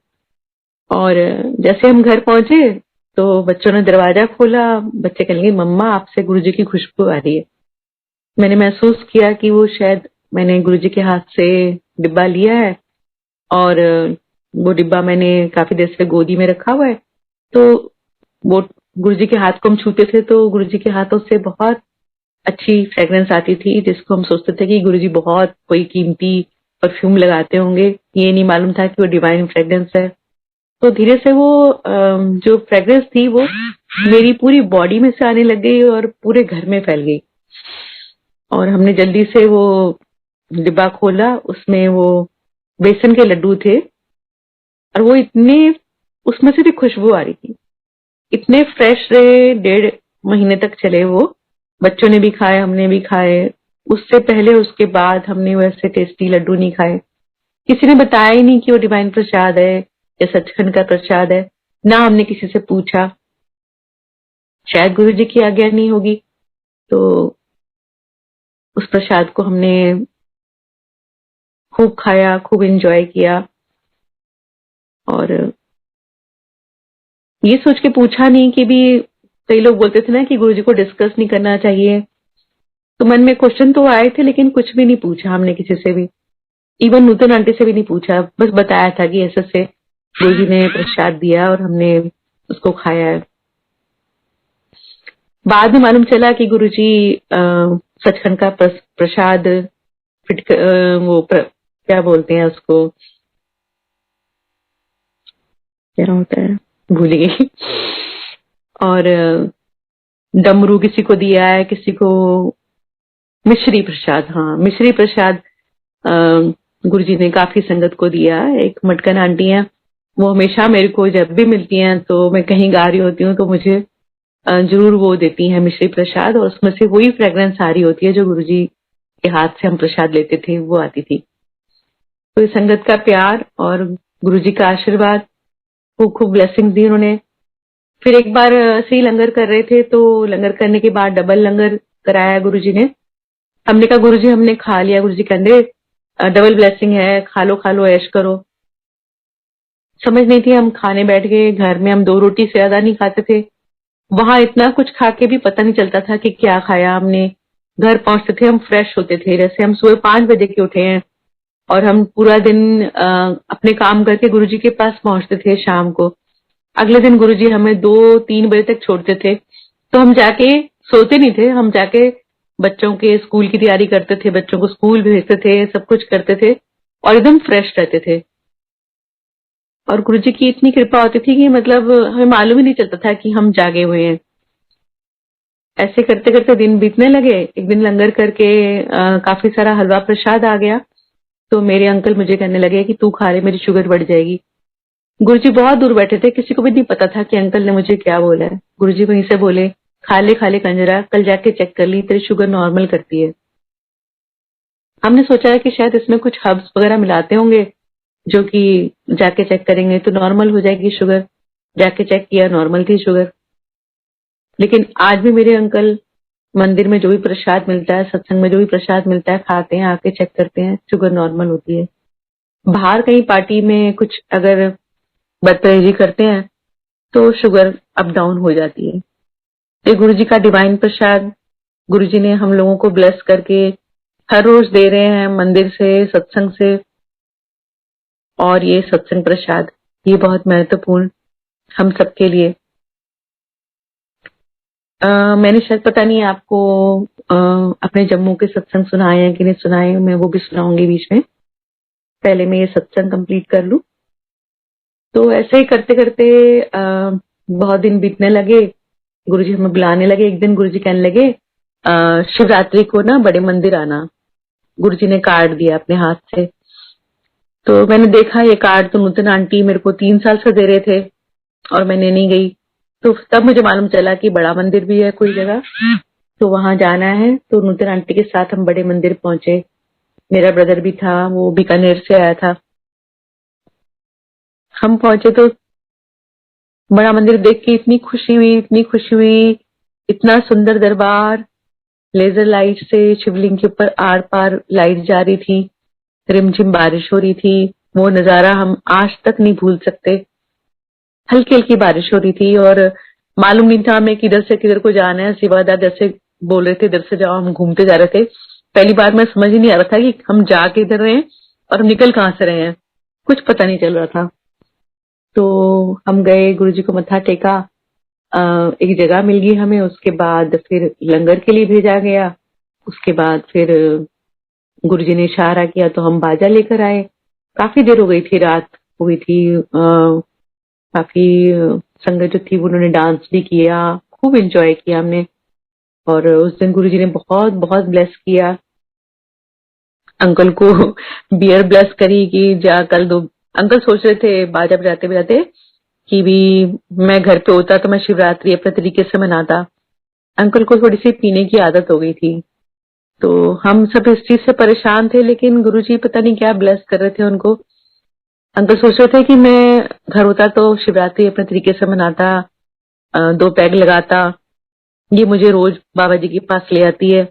A: और जैसे हम घर पहुंचे तो बच्चों ने दरवाजा खोला। बच्चे कहने लगे मम्मा आपसे गुरुजी की खुशबू आ रही है। मैंने महसूस किया कि वो शायद मैंने गुरुजी के हाथ से डिब्बा लिया है और वो डिब्बा मैंने काफी देर से गोदी में रखा हुआ है। तो वो गुरुजी के हाथ को हम छूते थे तो गुरुजी के हाथों से बहुत अच्छी फ्रेग्रेंस आती थी, जिसको हम सोचते थे कि गुरुजी बहुत कोई कीमती परफ्यूम लगाते होंगे। ये नहीं मालूम था कि वो डिवाइन फ्रेग्रेंस है। तो धीरे से वो जो फ्रेग्रेंस थी वो मेरी पूरी बॉडी में से आने लग गई और पूरे घर में फैल गई। और हमने जल्दी से वो डिब्बा खोला, उसमें वो बेसन के लड्डू थे और वो इतने, उसमें से भी खुशबू आ रही थी, इतने फ्रेश रहे। 1.5 महीने तक चले वो। बच्चों ने भी खाए, हमने भी खाए। उससे पहले उसके बाद हमने वैसे टेस्टी लड्डू नहीं खाए। किसी ने बताया ही नहीं कि वो डिवाइन प्रसाद है या सचखंड का प्रसाद है, ना हमने किसी से पूछा। शायद गुरु जी की आज्ञा नहीं होगी। तो उस प्रसाद को हमने खूब खाया, खूब एंजॉय किया और ये सोच के पूछा नहीं कि भी कई लोग बोलते थे ना कि गुरुजी को डिस्कस नहीं करना चाहिए। तो मन में क्वेश्चन तो आए थे लेकिन कुछ भी नहीं पूछा हमने किसी से भी। इवन नूतन आंटी से भी नहीं पूछा, बस बताया था कि ऐसे से गुरुजी ने प्रसाद दिया और हमने उसको खाया है। बाद में मालूम चला कि गुरुजी सचखंड का प्रसाद क्या बोलते हैं उसको, क्या होता है भूल गई। और डमरू किसी को दिया है, किसी को मिश्री प्रसाद, हाँ मिश्री प्रसाद गुरुजी ने काफी संगत को दिया। एक मटकन आंटी है, वो हमेशा मेरे को जब भी मिलती हैं तो मैं कहीं गा रही होती हूँ तो मुझे जरूर वो देती हैं मिश्री प्रसाद, और उसमें से वही फ्रेग्रेंस आ रही होती है जो गुरुजी के हाथ से हम प्रसाद लेते थे, वो आती थी। तो संगत का प्यार और गुरुजी का आशीर्वाद, खूब खूब ब्लेसिंग दी उन्होंने। फिर एक बार ऐसे ही लंगर कर रहे थे तो लंगर करने के बाद डबल लंगर कराया गुरुजी ने। हमने कहा गुरुजी हमने खा लिया। गुरुजी कहते डबल ब्लेसिंग है, खा लो ऐश करो। समझ नहीं थी, हम खाने बैठ गए। घर में हम 2 रोटी से ज्यादा नहीं खाते थे, वहां इतना कुछ खा के भी पता नहीं चलता था कि क्या खाया हमने। घर पहुंचते थे हम फ्रेश होते थे, जैसे हम सुबह 5 बजे के उठे हैं और हम पूरा दिन अपने काम करके गुरुजी के पास पहुंचते थे शाम को। अगले दिन गुरुजी हमें 2-3 बजे तक छोड़ते थे, तो हम जाके सोते नहीं थे, हम जाके बच्चों के स्कूल की तैयारी करते थे, बच्चों को स्कूल भेजते थे, सब कुछ करते थे और एकदम फ्रेश रहते थे। और गुरुजी की इतनी कृपा होती थी कि मतलब हमें मालूम ही नहीं चलता था कि हम जागे हुए हैं। ऐसे करते करते दिन बीतने लगे। एक दिन लंगर करके काफी सारा हलवा प्रसाद आ गया, तो मेरे अंकल मुझे कहने लगे कि तू खा ले, मेरी शुगर बढ़ जाएगी। गुरुजी बहुत दूर बैठे थे, किसी को भी नहीं पता था कि अंकल ने मुझे क्या बोला है। गुरुजी वहीं से बोले, खा ले कंजरा, कल जाके चेक कर ली, तेरी शुगर नॉर्मल करती है। हमने सोचा है कि शायद इसमें कुछ हर्ब्स वगैरह मिलाते होंगे, जो कि जाके चेक करेंगे तो नॉर्मल हो जाएगी शुगर। जाके चेक किया, नॉर्मल थी शुगर। लेकिन आज भी मेरे अंकल मंदिर में जो भी प्रसाद मिलता है, सत्संग में जो भी प्रसाद मिलता है, खाते हैं, आके चेक करते हैं, शुगर नॉर्मल होती है। बाहर कहीं पार्टी में कुछ अगर बदपरहेजी करते हैं तो शुगर अप डाउन हो जाती है। ये गुरु जी का डिवाइन प्रसाद, गुरु जी ने हम लोगों को ब्लेस करके हर रोज दे रहे हैं मंदिर से, सत्संग से। और ये सत्संग प्रसाद, ये बहुत महत्वपूर्ण हम सबके लिए। मैंने शायद पता नहीं आपको अपने जम्मू के सत्संग सुनाए हैं कि नहीं सुनाए, मैं वो भी सुनाऊंगी बीच में। पहले मैं ये सत्संग कंप्लीट कर लूं। तो ऐसे ही करते करते बहुत दिन बीतने लगे। गुरुजी हमें बुलाने लगे। एक दिन गुरुजी कहने लगे शिवरात्रि को ना बड़े मंदिर आना। गुरुजी ने कार्ड दिया अपने हाथ से। तो मैंने देखा ये कार्ड तो नूतन आंटी मेरे को 3 साल से दे रहे थे और मैंने नहीं गई। तो तब मुझे मालूम चला कि बड़ा मंदिर भी है कोई जगह, तो वहां जाना है। तो नूतन आंटी के साथ हम बड़े मंदिर पहुंचे। मेरा ब्रदर भी था, वो बीकानेर से आया था। हम पहुंचे तो बड़ा मंदिर देख के इतनी खुशी हुई, इतनी खुशी हुई। इतना सुंदर दरबार, लेजर लाइट से शिवलिंग के ऊपर आर पार लाइट जा रही थी, रिमझिम बारिश हो रही थी। वो नजारा हम आज तक नहीं भूल सकते। हल्की हल्की बारिश हो रही थी और मालूम नहीं था हमें किधर से किधर को जाना है। शिवादा जैसे बोल रहे थे इधर से जाओ, हम घूमते जा रहे थे। पहली बार मैं समझ ही नहीं आ रहा था कि हम जा के इधर रहे हैं और हम निकल कहाँ से रहे हैं, कुछ पता नहीं चल रहा था। तो हम गए, गुरुजी को मत्था टेका। एक जगह मिल गई हमें। उसके बाद फिर लंगर के लिए भेजा गया। उसके बाद फिर गुरुजी ने इशारा किया तो हम बाजा लेकर आए। काफी देर हो गई थी, रात हो गई थी। काफी संगत जो थी उन्होंने डांस भी किया, खूब एंजॉय किया हमने। और उस दिन गुरुजी ने बहुत बहुत ब्लेस किया। अंकल को बियर ब्लेस करी कि जा कल दो। अंकल सोच रहे थे बाजा बजाते बजाते कि भी मैं घर पे होता तो मैं शिवरात्रि अपने तरीके से मनाता। अंकल को थोड़ी सी पीने की आदत हो गई थी, तो हम सब इस चीज से परेशान थे। लेकिन गुरुजी पता नहीं क्या ब्लेस कर रहे थे उनको। अंकल सोच रहे थे कि मैं घर होता तो शिवरात्रि अपने तरीके से मनाता, 2 पैग लगाता, ये मुझे रोज बाबा जी के पास ले आती है।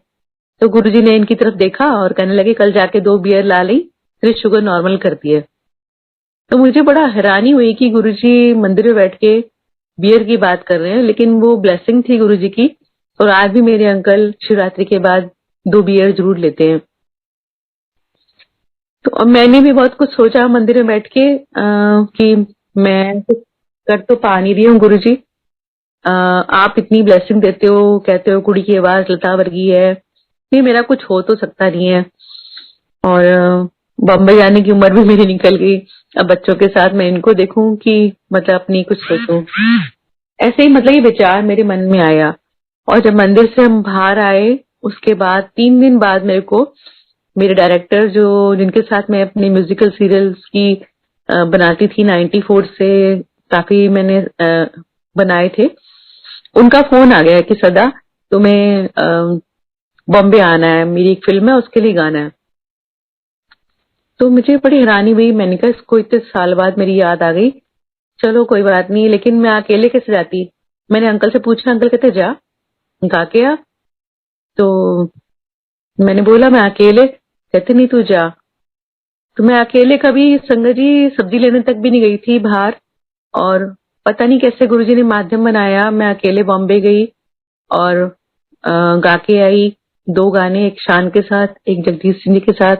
A: तो गुरुजी ने इनकी तरफ देखा और कहने लगे कल जाके 2 बियर ला ली, फिर शुगर नॉर्मल करती है। तो मुझे बड़ा हैरानी हुई कि गुरुजी मंदिर में बैठ के बियर की बात कर रहे हैं, लेकिन वो ब्लेसिंग थी गुरुजी की। और आज भी मेरे अंकल शिवरात्रि के बाद 2 बियर जरूर लेते हैं। तो अब मैंने भी बहुत कुछ सोचा मंदिर में बैठ के कि मैं कुछ कर तो पा नहीं रही हूँ गुरुजी। आप इतनी ब्लेसिंग देते हो, कहते हो कुड़ी की आवाज लता वर्गी है, नहीं मेरा कुछ हो तो सकता नहीं है। और बॉम्बे जाने की उम्र भी मेरी निकल गई। अब बच्चों के साथ मैं इनको देखूं कि मतलब अपनी कुछ सोचूं। ऐसे ही मतलब ये विचार मेरे मन में आया। और जब मंदिर से हम बाहर आए उसके बाद 3 दिन बाद मेरे को मेरे डायरेक्टर जो जिनके साथ मैं अपने म्यूजिकल सीरियल्स की बनाती थी 94 से, काफी मैंने बनाए थे, उनका फोन आ गया कि सदा तुम्हें बॉम्बे आना है, मेरी एक फिल्म है उसके लिए गाना है। तो मुझे बड़ी हैरानी हुई। मैंने कहा इसको इतने साल बाद मेरी याद आ गई, चलो कोई बात नहीं। लेकिन मैं अकेले कैसे जाती? मैंने अंकल से पूछा, अंकल कहते जा गा के आ। तो मैंने बोला मैं अकेले, कहते नहीं तू जा। तो मैं अकेले कभी संगत जी सब्जी लेने तक भी नहीं गई थी बाहर, और पता नहीं कैसे गुरुजी ने माध्यम बनाया, मैं अकेले बॉम्बे गई और गा के आई 2 गाने, एक शान के साथ, एक जगदीश सिंह जी के साथ।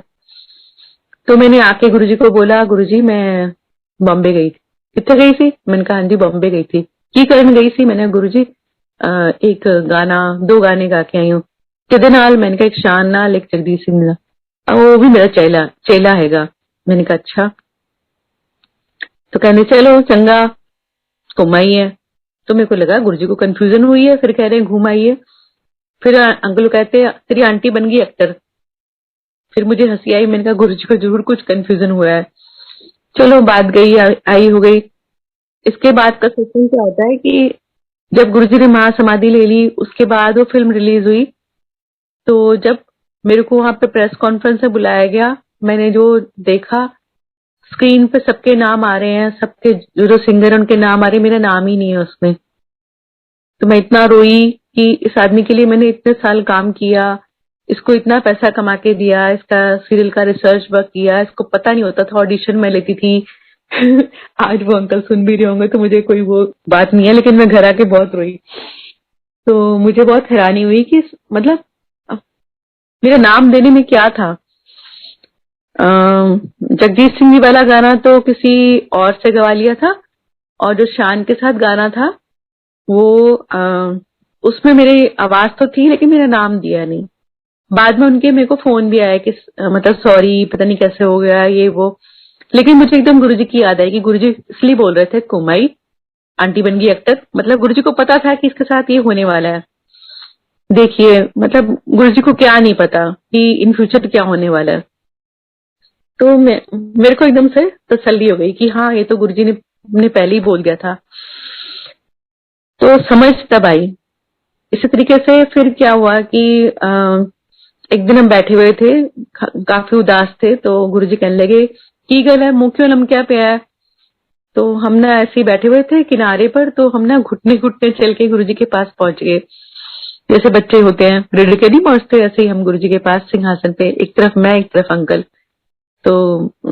A: तो मैंने आके गुरुजी को बोला, गुरुजी मैं बॉम्बे गई थी। कितने गई थी? मैंने कहा हाँ जी बॉम्बे गई थी। की करने गई थी? मैंने गुरुजी एक गाना 2 गाने गा के आई हूँ। किदे नाल? मैंने कहा एक शान नाल, एक जगदीश सिंह नाल। वो भी मेरा चेला चेला हैगा। मैंने कहा अच्छा। तो कहने चलो चंगा घूम आई है। तो मेरे को लगा गुरुजी को कंफ्यूजन हुई है, फिर कह रहे हैं घूम आई है। फिर अंकल कहते तेरी आंटी बन गई एक्टर। फिर मुझे हंसी आई, मैंने कहा गुरुजी को जरूर कुछ कंफ्यूजन हुआ है। चलो बात गई आई हो गई। इसके बाद का सिस्टम क्या होता है कि जब गुरुजी ने महासमाधि ले ली, उसके बाद वो फिल्म रिलीज हुई। तो जब मेरे को वहां पे प्रेस कॉन्फ्रेंस में बुलाया गया, मैंने जो देखा स्क्रीन पे सबके नाम आ रहे हैं, सबके जो जो सिंगर उनके नाम आ रहे हैं, मेरा नाम ही नहीं है उसमें। तो मैं इतना रोई कि इस आदमी के लिए मैंने इतने साल काम किया, इसको इतना पैसा कमा के दिया, इसका सीरियल का रिसर्च वर्क किया, इसको पता नहीं होता था ऑडिशन में लेती थी। आज वो अंकल सुन भी रहे होंगे तो मुझे कोई वो बात नहीं है, लेकिन मैं घर आके बहुत रोई। तो मुझे बहुत हैरानी हुई कि मतलब मेरा नाम देने में क्या था। जगजीत सिंह जी वाला गाना तो किसी और से गवा लिया था, और जो शान के साथ गाना था वो उसमें मेरी आवाज तो थी लेकिन मेरा नाम दिया नहीं। बाद में उनके मेरे को फोन भी आया कि मतलब सॉरी पता नहीं कैसे हो गया ये वो। लेकिन मुझे एकदम गुरुजी की याद आई कि गुरुजी इसलिए बोल रहे थे कुमाई आंटी बन गई एक्टर, मतलब गुरुजी को पता था कि इसके साथ ये होने वाला है। देखिए मतलब गुरुजी को क्या नहीं पता कि इन फ्यूचर क्या होने वाला है। तो मेरे को एकदम से तसल्ली हो गई कि हाँ ये तो गुरुजी ने पहले ही बोल दिया था। तो समझ तब आई। इसी तरीके से फिर क्या हुआ कि एक दिन हम बैठे हुए थे, काफी उदास थे, तो गुरुजी कहने लगे की गल है, मुंह क्यों लमकिया पे है? तो हम ना ऐसे ही बैठे हुए थे किनारे पर, तो हम ना घुटने घुटने चल के गुरुजी के पास पहुंच गए। जैसे बच्चे होते हैं रिड़ के नहीं पहुंचते, ऐसे ही हम गुरुजी के पास सिंहासन पे, एक तरफ मैं एक तरफ अंकल। तो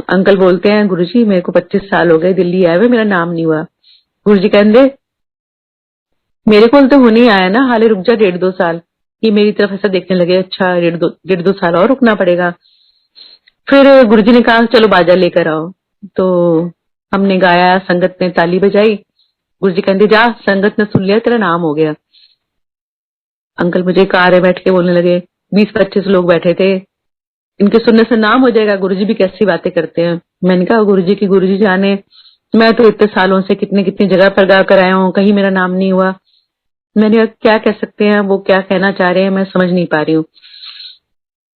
A: अंकल बोलते हैं गुरुजी मेरे को 25 साल हो गए दिल्ली आए हुए, मेरा नाम नहीं हुआ। गुरुजी कहते मेरे को तो होने ही आया ना, हाले रुक जा 1.5-2 साल। ये मेरी तरफ ऐसा देखने लगे, अच्छा 1.5-2 साल और रुकना पड़ेगा। फिर गुरुजी ने कहा चलो बाजा लेकर आओ। तो हमने गाया, संगत ने ताली बजाई। गुरुजी कहते जा संगत ने सुन लिया तेरा नाम हो गया। अंकल मुझे कार में बैठ के बोलने लगे, 20-25 लोग बैठे थे, इनके सुनने से नाम हो जाएगा? गुरुजी भी कैसी बातें करते हैं। मैंने कहा गुरुजी जाने, मैं तो इतने सालों से कितनी कितनी जगह पर गा कर आया हूँ, कहीं मेरा नाम नहीं हुआ। मैंने कहा क्या कह सकते हैं, वो क्या कहना चाह रहे हैं मैं समझ नहीं पा रही हूँ।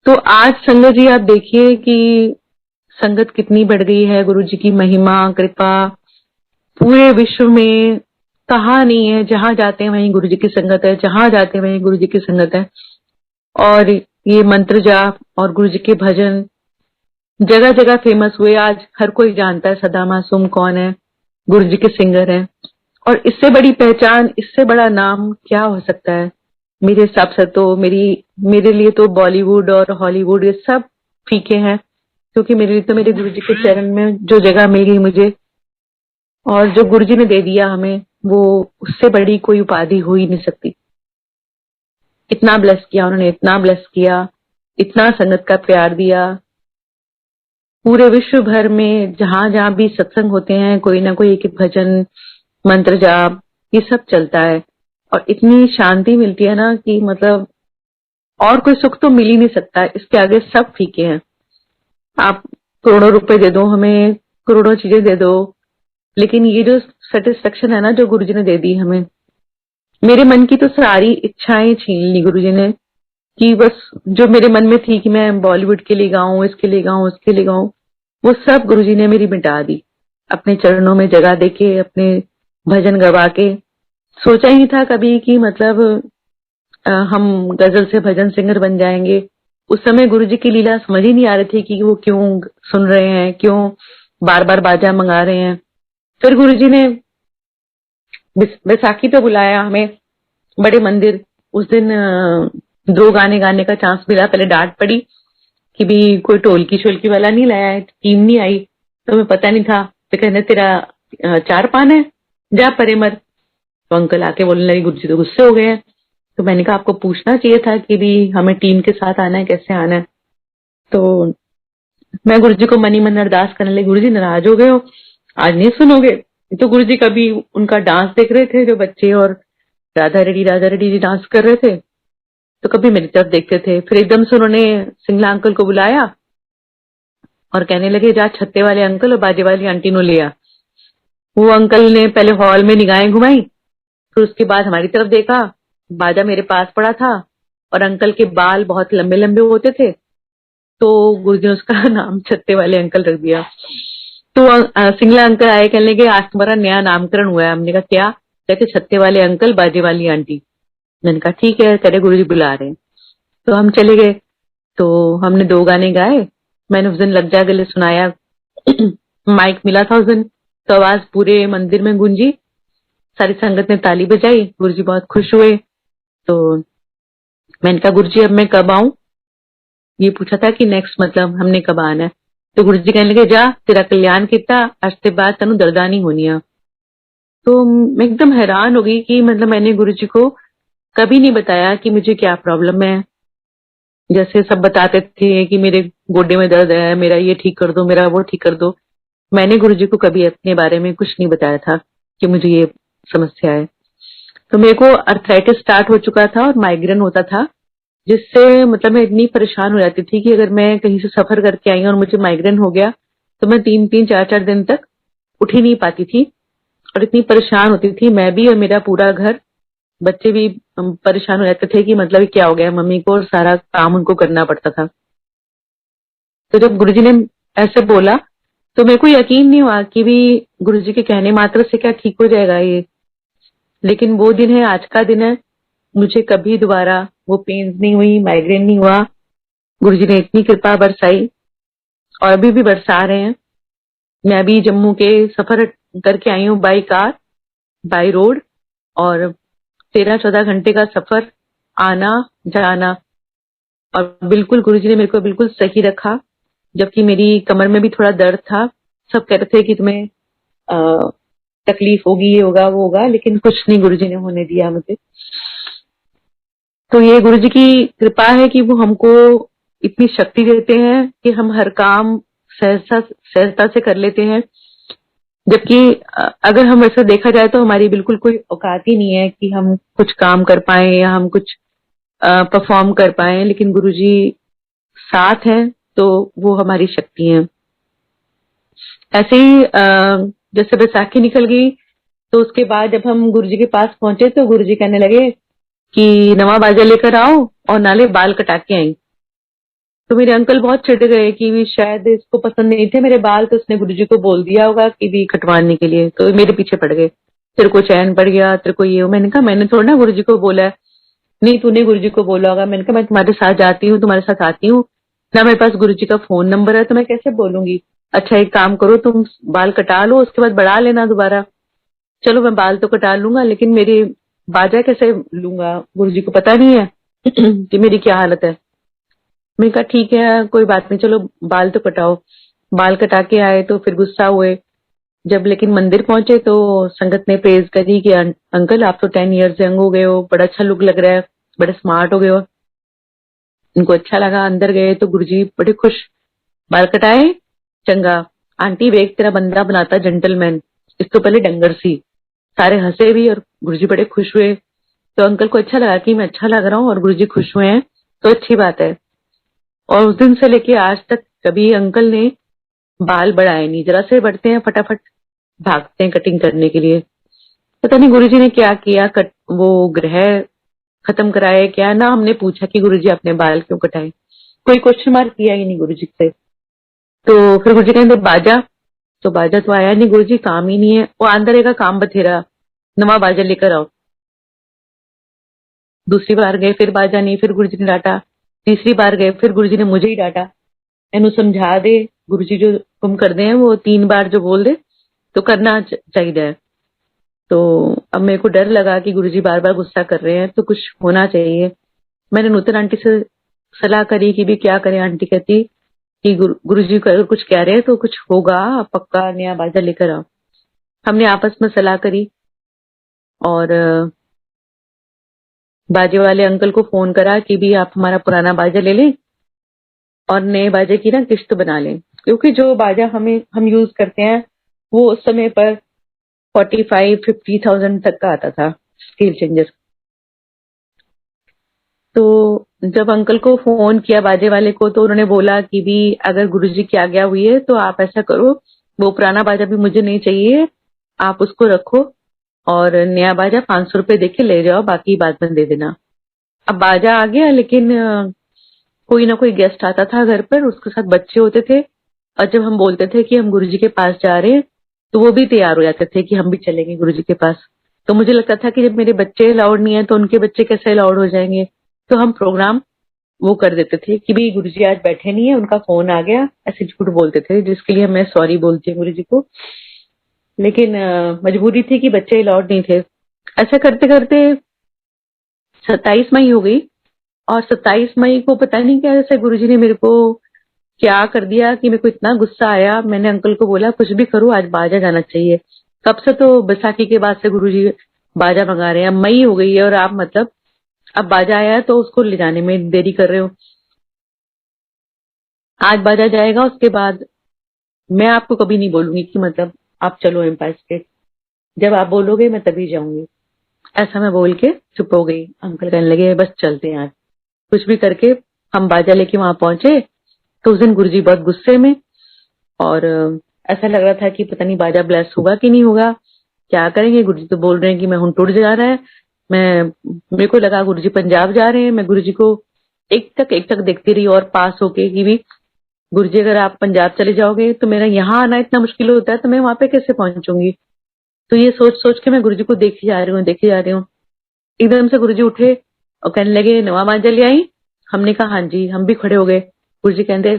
A: तो आज संगत जी आप देखिए कि संगत कितनी बढ़ गई है, गुरुजी की महिमा कृपा पूरे विश्व में कहाँ नहीं है, जहां जाते हैं वहीं गुरुजी की संगत है, जहां जाते हैं वहीं गुरुजी की संगत है। और ये मंत्र जाप और गुरुजी के भजन जगह जगह फेमस हुए, आज हर कोई जानता है सदा मासूम कौन है, गुरुजी के सिंगर हैं। और इससे बड़ी पहचान, इससे बड़ा नाम क्या हो सकता है? मेरे हिसाब से तो मेरे लिए तो बॉलीवुड और हॉलीवुड ये सब फीके हैं, क्योंकि मेरे लिए तो मेरे गुरुजी के चरण में जो जगह मिल गई मुझे, और जो गुरुजी ने दे दिया हमें, वो उससे बड़ी कोई उपाधि हो ही नहीं सकती। इतना ब्लेस किया उन्होंने, इतना ब्लेस किया, इतना संगत का प्यार दिया। पूरे विश्व भर में जहां जहां भी सत्संग होते हैं, कोई ना कोई एक भजन मंत्र जाप ये सब चलता है, और इतनी शांति मिलती है ना कि मतलब और कोई सुख तो मिल ही नहीं सकता, इसके आगे सब फीके हैं। आप करोड़ों रुपए दे दो हमें, करोड़ों चीजें दे दो, लेकिन ये जो सेटिस्फेक्शन है ना जो गुरुजी ने दे दी हमें, मेरे मन की तो सारी इच्छाएं छीन ली गुरुजी ने, कि बस जो मेरे मन में थी कि मैं बॉलीवुड के लिए गाऊं, इसके लिए गाऊं, उसके लिए गाऊं, वो सब गुरुजी ने मेरी मिटा दी। अपने चरणों में जगह देके, अपने भजन गवा के। सोचा ही नहीं था कभी कि मतलब हम गजल से भजन सिंगर बन जाएंगे। उस समय गुरुजी की लीला समझ ही नहीं आ रही थी कि वो क्यों सुन रहे हैं, क्यों बार बार बाजा मंगा रहे हैं। फिर गुरुजी ने बैसाखी पे बुलाया हमें बड़े मंदिर। उस दिन दो गाने गाने का चांस मिला, पहले डांट पड़ी कि भी कोई ढोलकी शोलकी वाला नहीं लाया है, टीम नहीं आई, तो हमें पता नहीं था। तो कहने तेरा 4 पान है, जा परे मर। तो अंकल आके बोलने लगे गुरुजी तो गुस्से हो गए हैं। तो मैंने कहा आपको पूछना चाहिए था कि भी हमें टीम के साथ आना है, कैसे आना है। तो मैं गुरुजी को मनी मन अरदास करने लगी, गुरुजी नाराज हो गए हो, आज नहीं सुनोगे। तो गुरुजी कभी उनका डांस देख रहे थे, जो बच्चे और राधा रेड्डी जी डांस कर रहे थे, तो कभी मेरी तरफ देखते थे। फिर एकदम से उन्होंने सिंगला अंकल को बुलाया और कहने लगे जा छत्ते वाले अंकल और बाजे वाली आंटी नो लिया। वो अंकल ने पहले हॉल में निगाहें घुमाई, फिर उसके बाद हमारी तरफ देखा, बाजा मेरे पास पड़ा था और अंकल के बाल बहुत लंबे लंबे होते थे, तो गुरुजी ने उसका नाम छत्ते वाले अंकल रख दिया। तो सिंगला अंकल आए, कहने लगे आज तुम्हारा नया नामकरण हुआ है। हमने कहा क्या? कहते छत्ते वाले अंकल बाजे वाली आंटी। मैंने कहा ठीक है, करे गुरुजी बुला रहे हैं। तो हम चले गए। तो हमने 2 गाने गाए। मैंने उस दिन लग जा गले सुनाया। माइक मिला था उस दिन, तो आवाज पूरे मंदिर में गूंजी, सारी संगत ने ताली बजाई, गुरुजी बहुत खुश हुए। तो मैंने कहा गुरुजी अब मैं कब आऊं? ये पूछा था कि नेक्स्ट मतलब हमने कब आना है। तो गुरुजी कहने लगे जा तेरा कल्याण किया, आज के बाद तेनू दर्दा नहीं होनिया। तो मैं एकदम हैरान हो गई कि मतलब मैंने गुरुजी को कभी नहीं बताया कि मुझे क्या प्रॉब्लम है। जैसे सब बताते थे कि मेरे गोडे में दर्द है, मेरा ये ठीक कर दो, मेरा वो ठीक कर दो। मैंने गुरुजी को कभी अपने बारे में कुछ नहीं बताया था कि मुझे ये समस्या है। तो मेरे को अर्थराइटिस स्टार्ट हो चुका था और माइग्रेन होता था, जिससे मतलब मैं इतनी परेशान हो जाती थी कि अगर मैं कहीं से सफर करके आई और मुझे माइग्रेन हो गया तो मैं 3-3 4-4 दिन तक उठ ही नहीं पाती थी और इतनी परेशान होती थी मैं भी और मेरा पूरा घर। बच्चे भी परेशान हो जाते थे कि मतलब ये क्या हो गया मम्मी को, और सारा काम उनको करना पड़ता था। तो जब गुरुजी ने ऐसे बोला तो मेरे को यकीन नहीं हुआ कि भी गुरुजी के कहने मात्र से क्या ठीक हो जाएगा ये। लेकिन वो दिन है, आज का दिन है, मुझे कभी दोबारा वो पेन्स नहीं हुई, माइग्रेन नहीं हुआ। गुरुजी ने इतनी कृपा बरसाई और अभी भी बरसा रहे हैं। मैं अभी जम्मू के सफर करके आई हूँ बाई कार, बाई रोड, और 13-14 घंटे का सफर, आना जाना, और बिल्कुल गुरुजी ने मेरे को बिल्कुल सही रखा। जबकि मेरी कमर में भी थोड़ा दर्द था, सब कह रहे थे कि तुम्हें तकलीफ होगी, ये होगा वो होगा, लेकिन कुछ नहीं गुरुजी ने होने दिया मुझे। तो ये गुरुजी की कृपा है कि वो हमको इतनी शक्ति देते हैं कि हम हर काम सहजता से कर लेते हैं। जबकि अगर हम ऐसा देखा जाए तो हमारी बिल्कुल कोई औकात ही नहीं है कि हम कुछ काम कर पाए या हम कुछ परफॉर्म कर पाए, लेकिन गुरुजी साथ हैं तो वो हमारी शक्ति है। ऐसे ही जैसे बैसाखी निकल गई तो उसके बाद जब हम गुरुजी के पास पहुंचे तो गुरुजी कहने लगे कि नवा बाजा लेकर आओ और नाले बाल कटा के आई। तो मेरे अंकल बहुत चिढ़ गए कि भी शायद इसको पसंद नहीं थे मेरे बाल, तो उसने गुरुजी को बोल दिया होगा कि भी कटवाने के लिए, तो मेरे पीछे पड़ गए, तेरे को चैन पड़ गया, तेरे को ये हो। मैंने कहा मैंने थोड़ा ना गुरुजी को बोला है। नहीं तूने गुरुजी को बोला होगा। मैंने कहा मैं तुम्हारे साथ जाती हूँ, तुम्हारे साथ आती हूँ ना, मेरे पास गुरुजी का फोन नंबर है तो मैं कैसे बोलूंगी। अच्छा एक काम करो, तुम बाल कटा लो, उसके बाद बढ़ा लेना दोबारा। चलो मैं बाल तो कटा लूंगा, लेकिन मेरी बाजा कैसे लूंगा, गुरुजी को पता नहीं है कि मेरी क्या हालत है। मैंने कहा ठीक है कोई बात नहीं, चलो बाल तो कटाओ। बाल कटा के आए तो फिर गुस्सा हुए। जब लेकिन मंदिर पहुंचे तो संगत ने प्रेज करी कि अंकल आप तो 10 ईयर्स यंग हो गए हो, बड़ा अच्छा लुक लग रहा है, बड़े स्मार्ट हो गए हो। उनको अच्छा लगा। अंदर गए तो गुरुजी बड़े खुश, बाल कटाए, चंगा आंटी वेख तेरा बंदा बनाता जेंटलमैन, इसको पहले डंगर सी। सारे हंसे भी और गुरुजी बड़े खुश हुए। तो अंकल को अच्छा लगा कि मैं अच्छा लग रहा हूँ और गुरुजी खुश हुए हैं, तो अच्छी बात है। और उस दिन से लेके आज तक कभी अंकल ने बाल बढ़ाए नहीं, जरा से बढ़ते हैं फटाफट भागते हैं कटिंग करने के लिए। पता नहीं गुरुजी ने क्या किया, वो ग्रह खत्म कराए क्या ना। हमने पूछा कि गुरुजी अपने बाल क्यों कटाए, कोई क्वेश्चन मार्क किया ही नहीं गुरुजी से। तो फिर गुरुजी कहते बाजा, तो बाजा तो आया नहीं गुरुजी, काम ही नहीं है, वो अंदर का काम बथेरा, नवा बाजा लेकर आओ। दूसरी बार गए फिर बाजा नहीं, फिर गुरुजी ने डांटा। तीसरी बार गए फिर गुरुजी ने मुझे ही डांटा, एनू समझा दे, गुरुजी जो हुक्म कर दे हैं वो 3 बार जो बोल दे तो करना चाहिए। तो अब मेरे को डर लगा कि गुरुजी बार बार गुस्सा कर रहे हैं तो कुछ होना चाहिए। मैंने नूतन आंटी से सलाह करी कि भी क्या करें। आंटी कहती कि गुरुजी अगर कुछ कह रहे हैं तो कुछ होगा, पक्का नया बाजा लेकर आओ। हमने आपस में सलाह करी और बाजे वाले अंकल को फोन करा कि भी आप हमारा पुराना बाजा ले लें और नए बाजे की ना किश्त बना लें, क्योंकि जो बाजा हम यूज करते हैं वो उस समय पर 45-50,000 तक का आता था स्केल चेंजेस। तो जब अंकल को फोन किया बाजे वाले को तो उन्होंने बोला कि भी अगर गुरुजी की आज्ञा हुई है तो आप ऐसा करो, वो पुराना बाजा भी मुझे नहीं चाहिए, आप उसको रखो और नया बाजा 500 रुपए देके ले जाओ, बाकी बाद में दे देना। अब बाजा आ गया, लेकिन कोई ना कोई गेस्ट आता था घर पर, उसके साथ बच्चे होते थे, और जब हम बोलते थे कि हम गुरुजी के पास जा रहे हैं तो वो भी तैयार हो जाते थे कि हम भी चलेंगे गुरुजी के पास। तो मुझे लगता था कि जब मेरे बच्चे अलाउड नहीं है तो उनके बच्चे कैसे अलाउड हो जाएंगे। तो हम प्रोग्राम वो कर देते थे कि भाई गुरुजी आज बैठे नहीं है, उनका फोन आ गया, ऐसे झूठ बोलते थे, जिसके लिए मैं सॉरी बोलती हूँ गुरुजी को। लेकिन मजबूरी थी कि बच्चे अलाउड नहीं थे। ऐसा करते करते 27 मई हो गई, और 27 मई को पता नहीं क्या जैसे गुरुजी ने मेरे को क्या कर दिया कि मेरे को इतना गुस्सा आया। मैंने अंकल को बोला कुछ भी करो आज बाजा जाना चाहिए। कब से तो बैसाखी के बाद से गुरुजी बाजा मंगा रहे हैं, अब मई हो गई है और आप मतलब अब बाजा आया है तो उसको ले जाने में देरी कर रहे हो। आज बाजा जाएगा, उसके बाद मैं आपको कभी नहीं बोलूंगी कि मतलब आप चलो एम्पायर स्टेट, जब आप बोलोगे मैं तभी जाऊंगी। ऐसा मैं बोल के चुप हो गई। अंकल कहने लगे बस चलते हैं आज। कुछ भी करके हम बाजा लेके वहां पहुंचे तो उस दिन गुरुजी बहुत गुस्से में, और ऐसा लग रहा था कि पता नहीं बाजा ब्लेस होगा कि नहीं होगा, क्या करेंगे। गुरुजी तो बोल रहे हैं कि मैं हूं टूट जा रहा है। मेरे को लगा गुरुजी पंजाब जा रहे हैं। मैं गुरुजी को एक तक देखती रही और पास होके कि भी गुरुजी अगर आप पंजाब चले जाओगे तो मेरा यहाँ आना इतना मुश्किल होता है तो मैं वहां पे कैसे पहुंचूंगी। तो ये सोच सोच के मैं गुरुजी को देखी जा रही हूँ। एकदम से गुरुजी उठे और कहने लगे नवा बाजा ले आई। हमने कहा हाँ जी, हम भी खड़े हो गए। गुरुजी कहते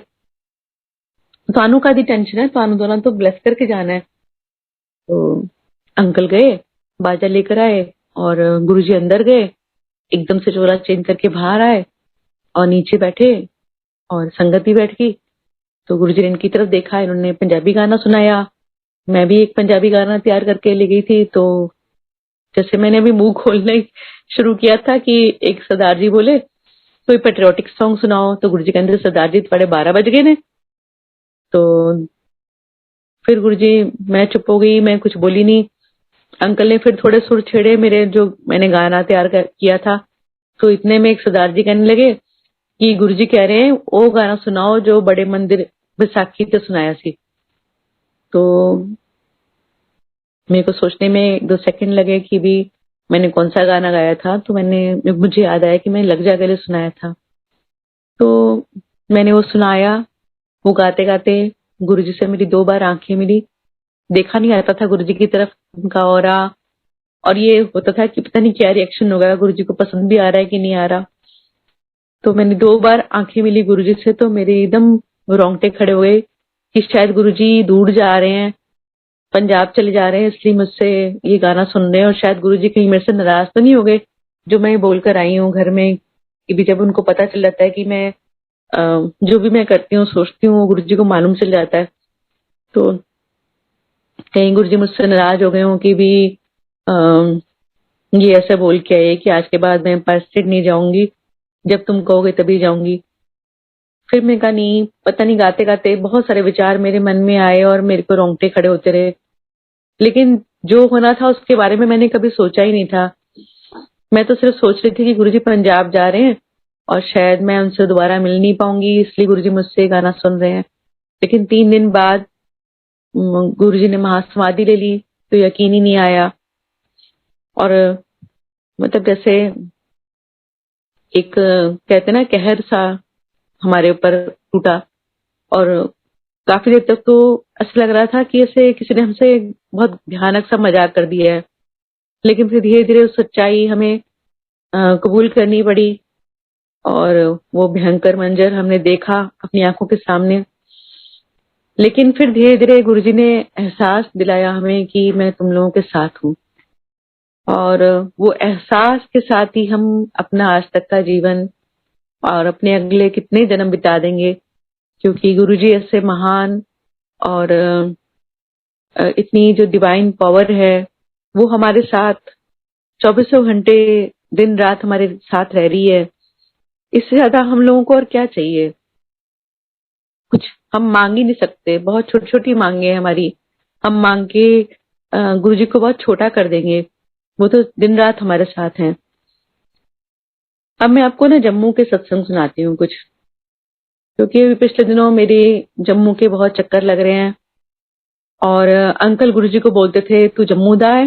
A: तानू का दी टेंशन है, तानू दोनों तो ब्लेस करके जाना है। तो अंकल गए, बाजा लेकर आए और गुरुजी अंदर गए, एकदम से चोला चेंज करके बाहर आए और नीचे बैठे और संगत भी बैठ गई। तो गुरुजी ने इनकी तरफ देखा, इन्होंने पंजाबी गाना सुनाया। मैं भी एक पंजाबी गाना तैयार करके ले गई थी। तो जैसे मैंने अभी मुंह खोलने शुरू किया था कि एक सरदार जी बोले कोई पेट्रियोटिक सॉन्ग सुनाओ, तो गुरुजी कहते सरदार जी थोड़े 12 बज गए ने। तो फिर गुरुजी, मैं चुप हो गई, मैं कुछ बोली नहीं। अंकल ने फिर थोड़े सुर छेड़े मेरे, जो मैंने गाना तैयार किया था। तो इतने में एक सरदार जी कहने लगे कि गुरुजी कह रहे हैं वो गाना सुनाओ जो बड़े मंदिर बैसाखी ते सुनाया सी। तो मेरे को सोचने में 2 सेकंड लगे कि भी मैंने कौन सा गाना गाया था। तो मुझे याद आया कि मैंने लग जा गले सुनाया था। तो मैंने वो सुनाया। वो गाते गाते गुरुजी से मेरी 2 बार आंखें मिली। देखा नहीं आता था गुरुजी की तरफ उनका ऑरा, और ये होता था कि पता नहीं क्या रिएक्शन होगा, गुरुजी को पसंद भी आ रहा है कि नहीं आ रहा। तो मैंने 2 बार आंखें मिली गुरुजी से, तो मेरे एकदम रोंगटे खड़े हो गए कि शायद गुरुजी दूर जा रहे हैं, पंजाब चले जा रहे हैं, इसलिए मुझसे ये गाना सुन रहे हैं। और शायद गुरुजी कहीं मेरे से नाराज तो नहीं हो गए जो मैं बोलकर आई हूँ घर में, कि भी जब उनको पता चल जाता है कि मैं जो भी मैं करती हूँ सोचती हूँ वो गुरुजी को मालूम चल जाता है। तो कहीं गुरुजी मुझसे नाराज हो गए हों कि भी ये ऐसा बोल के आए कि आज के बाद मैं एम्पायर स्टेट नहीं जाऊंगी, जब तुम कहोगे तभी जाऊंगी। फिर मैं कहा नहीं, पता नहीं, गाते गाते बहुत सारे विचार मेरे मन में आए और मेरे को रोंगटे खड़े होते रहे। लेकिन जो होना था उसके बारे में मैंने कभी सोचा ही नहीं था। मैं तो सिर्फ सोच रही थी कि गुरुजी पंजाब जा रहे हैं और शायद मैं उनसे दोबारा मिल नहीं पाऊंगी, इसलिए गुरुजी मुझसे गाना सुन रहे हैं। लेकिन 3 दिन बाद गुरुजी ने महासमाधि ले ली तो यकीन ही नहीं आया। और मतलब जैसे एक कहते ना कहर सा हमारे ऊपर टूटा, और काफी देर तक तो ऐसा लग रहा था कि ऐसे किसी ने हमसे बहुत भयानक सा मजाक कर दिया है। लेकिन फिर धीरे धीरे उस सच्चाई हमें कबूल करनी पड़ी, और वो भयंकर मंजर हमने देखा अपनी आंखों के सामने। लेकिन फिर धीरे धीरे गुरुजी ने एहसास दिलाया हमें कि मैं तुम लोगों के साथ हूँ, और वो एहसास के साथ ही हम अपना आज तक का जीवन और अपने अगले कितने जन्म बिता देंगे, क्योंकि गुरुजी ऐसे महान और इतनी जो डिवाइन पावर है वो हमारे साथ चौबीसों घंटे दिन रात हमारे साथ रह रही है। इससे ज्यादा हम लोगों को और क्या चाहिए। कुछ हम मांग ही नहीं सकते, बहुत छोटी छोटी मांगे हैं हमारी। हम मांग के गुरुजी को बहुत छोटा कर देंगे, वो तो दिन रात हमारे साथ हैं। अब मैं आपको ना जम्मू के सत्संग सुनाती हूँ कुछ, क्योंकि अभी पिछले दिनों मेरे जम्मू के बहुत चक्कर लग रहे हैं। और अंकल गुरुजी को बोलते थे तू जम्मू दा है,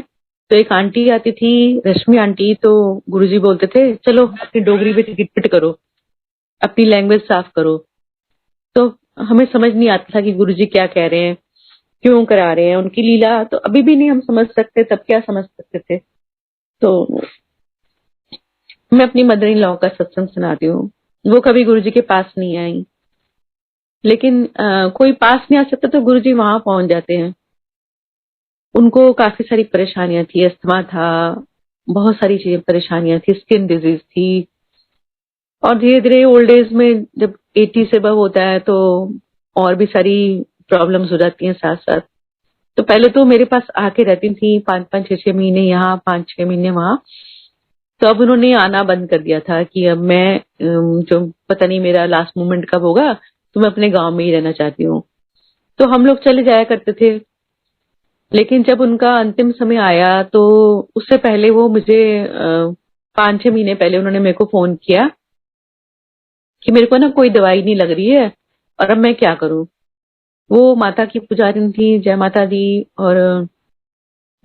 A: तो एक आंटी आती थी रश्मि आंटी, तो गुरुजी बोलते थे चलो अपनी डोगरी में टिकट पिट करो, अपनी लैंग्वेज साफ करो। तो हमें समझ नहीं आता था कि गुरुजी क्या कह रहे हैं, क्यों करा रहे हैं, उनकी लीला तो अभी भी नहीं हम समझ सकते, तब क्या समझ सकते थे। तो मैं अपनी मदर इन लॉ का सत्संग सुनाती हूँ। वो कभी गुरुजी के पास नहीं आई, लेकिन कोई पास नहीं आ सकता तो गुरुजी वहां पहुंच जाते हैं। उनको काफी सारी परेशानियां थी, अस्थमा था, बहुत सारी चीजें परेशानियां थी, स्किन डिजीज थी। और धीरे धीरे ओल्ड एज में जब 80 से अब होता है तो और भी सारी प्रॉब्लम्स हो जाती हैं साथ साथ। तो पहले तो मेरे पास आके रहती थी 5-5, 6-6 महीने यहाँ, 5-6 महीने वहां। तो अब उन्होंने आना बंद कर दिया था कि अब मैं जो पता नहीं मेरा लास्ट मोमेंट कब होगा, तो मैं अपने गांव में ही रहना चाहती हूँ। तो हम लोग चले जाया करते थे। लेकिन जब उनका अंतिम समय आया तो उससे पहले वो मुझे 5-6 महीने पहले उन्होंने मेरे को फोन किया कि मेरे को ना कोई दवाई नहीं लग रही है और अब मैं क्या करूं। वो माता की पुजारी थी, जय माता दी, और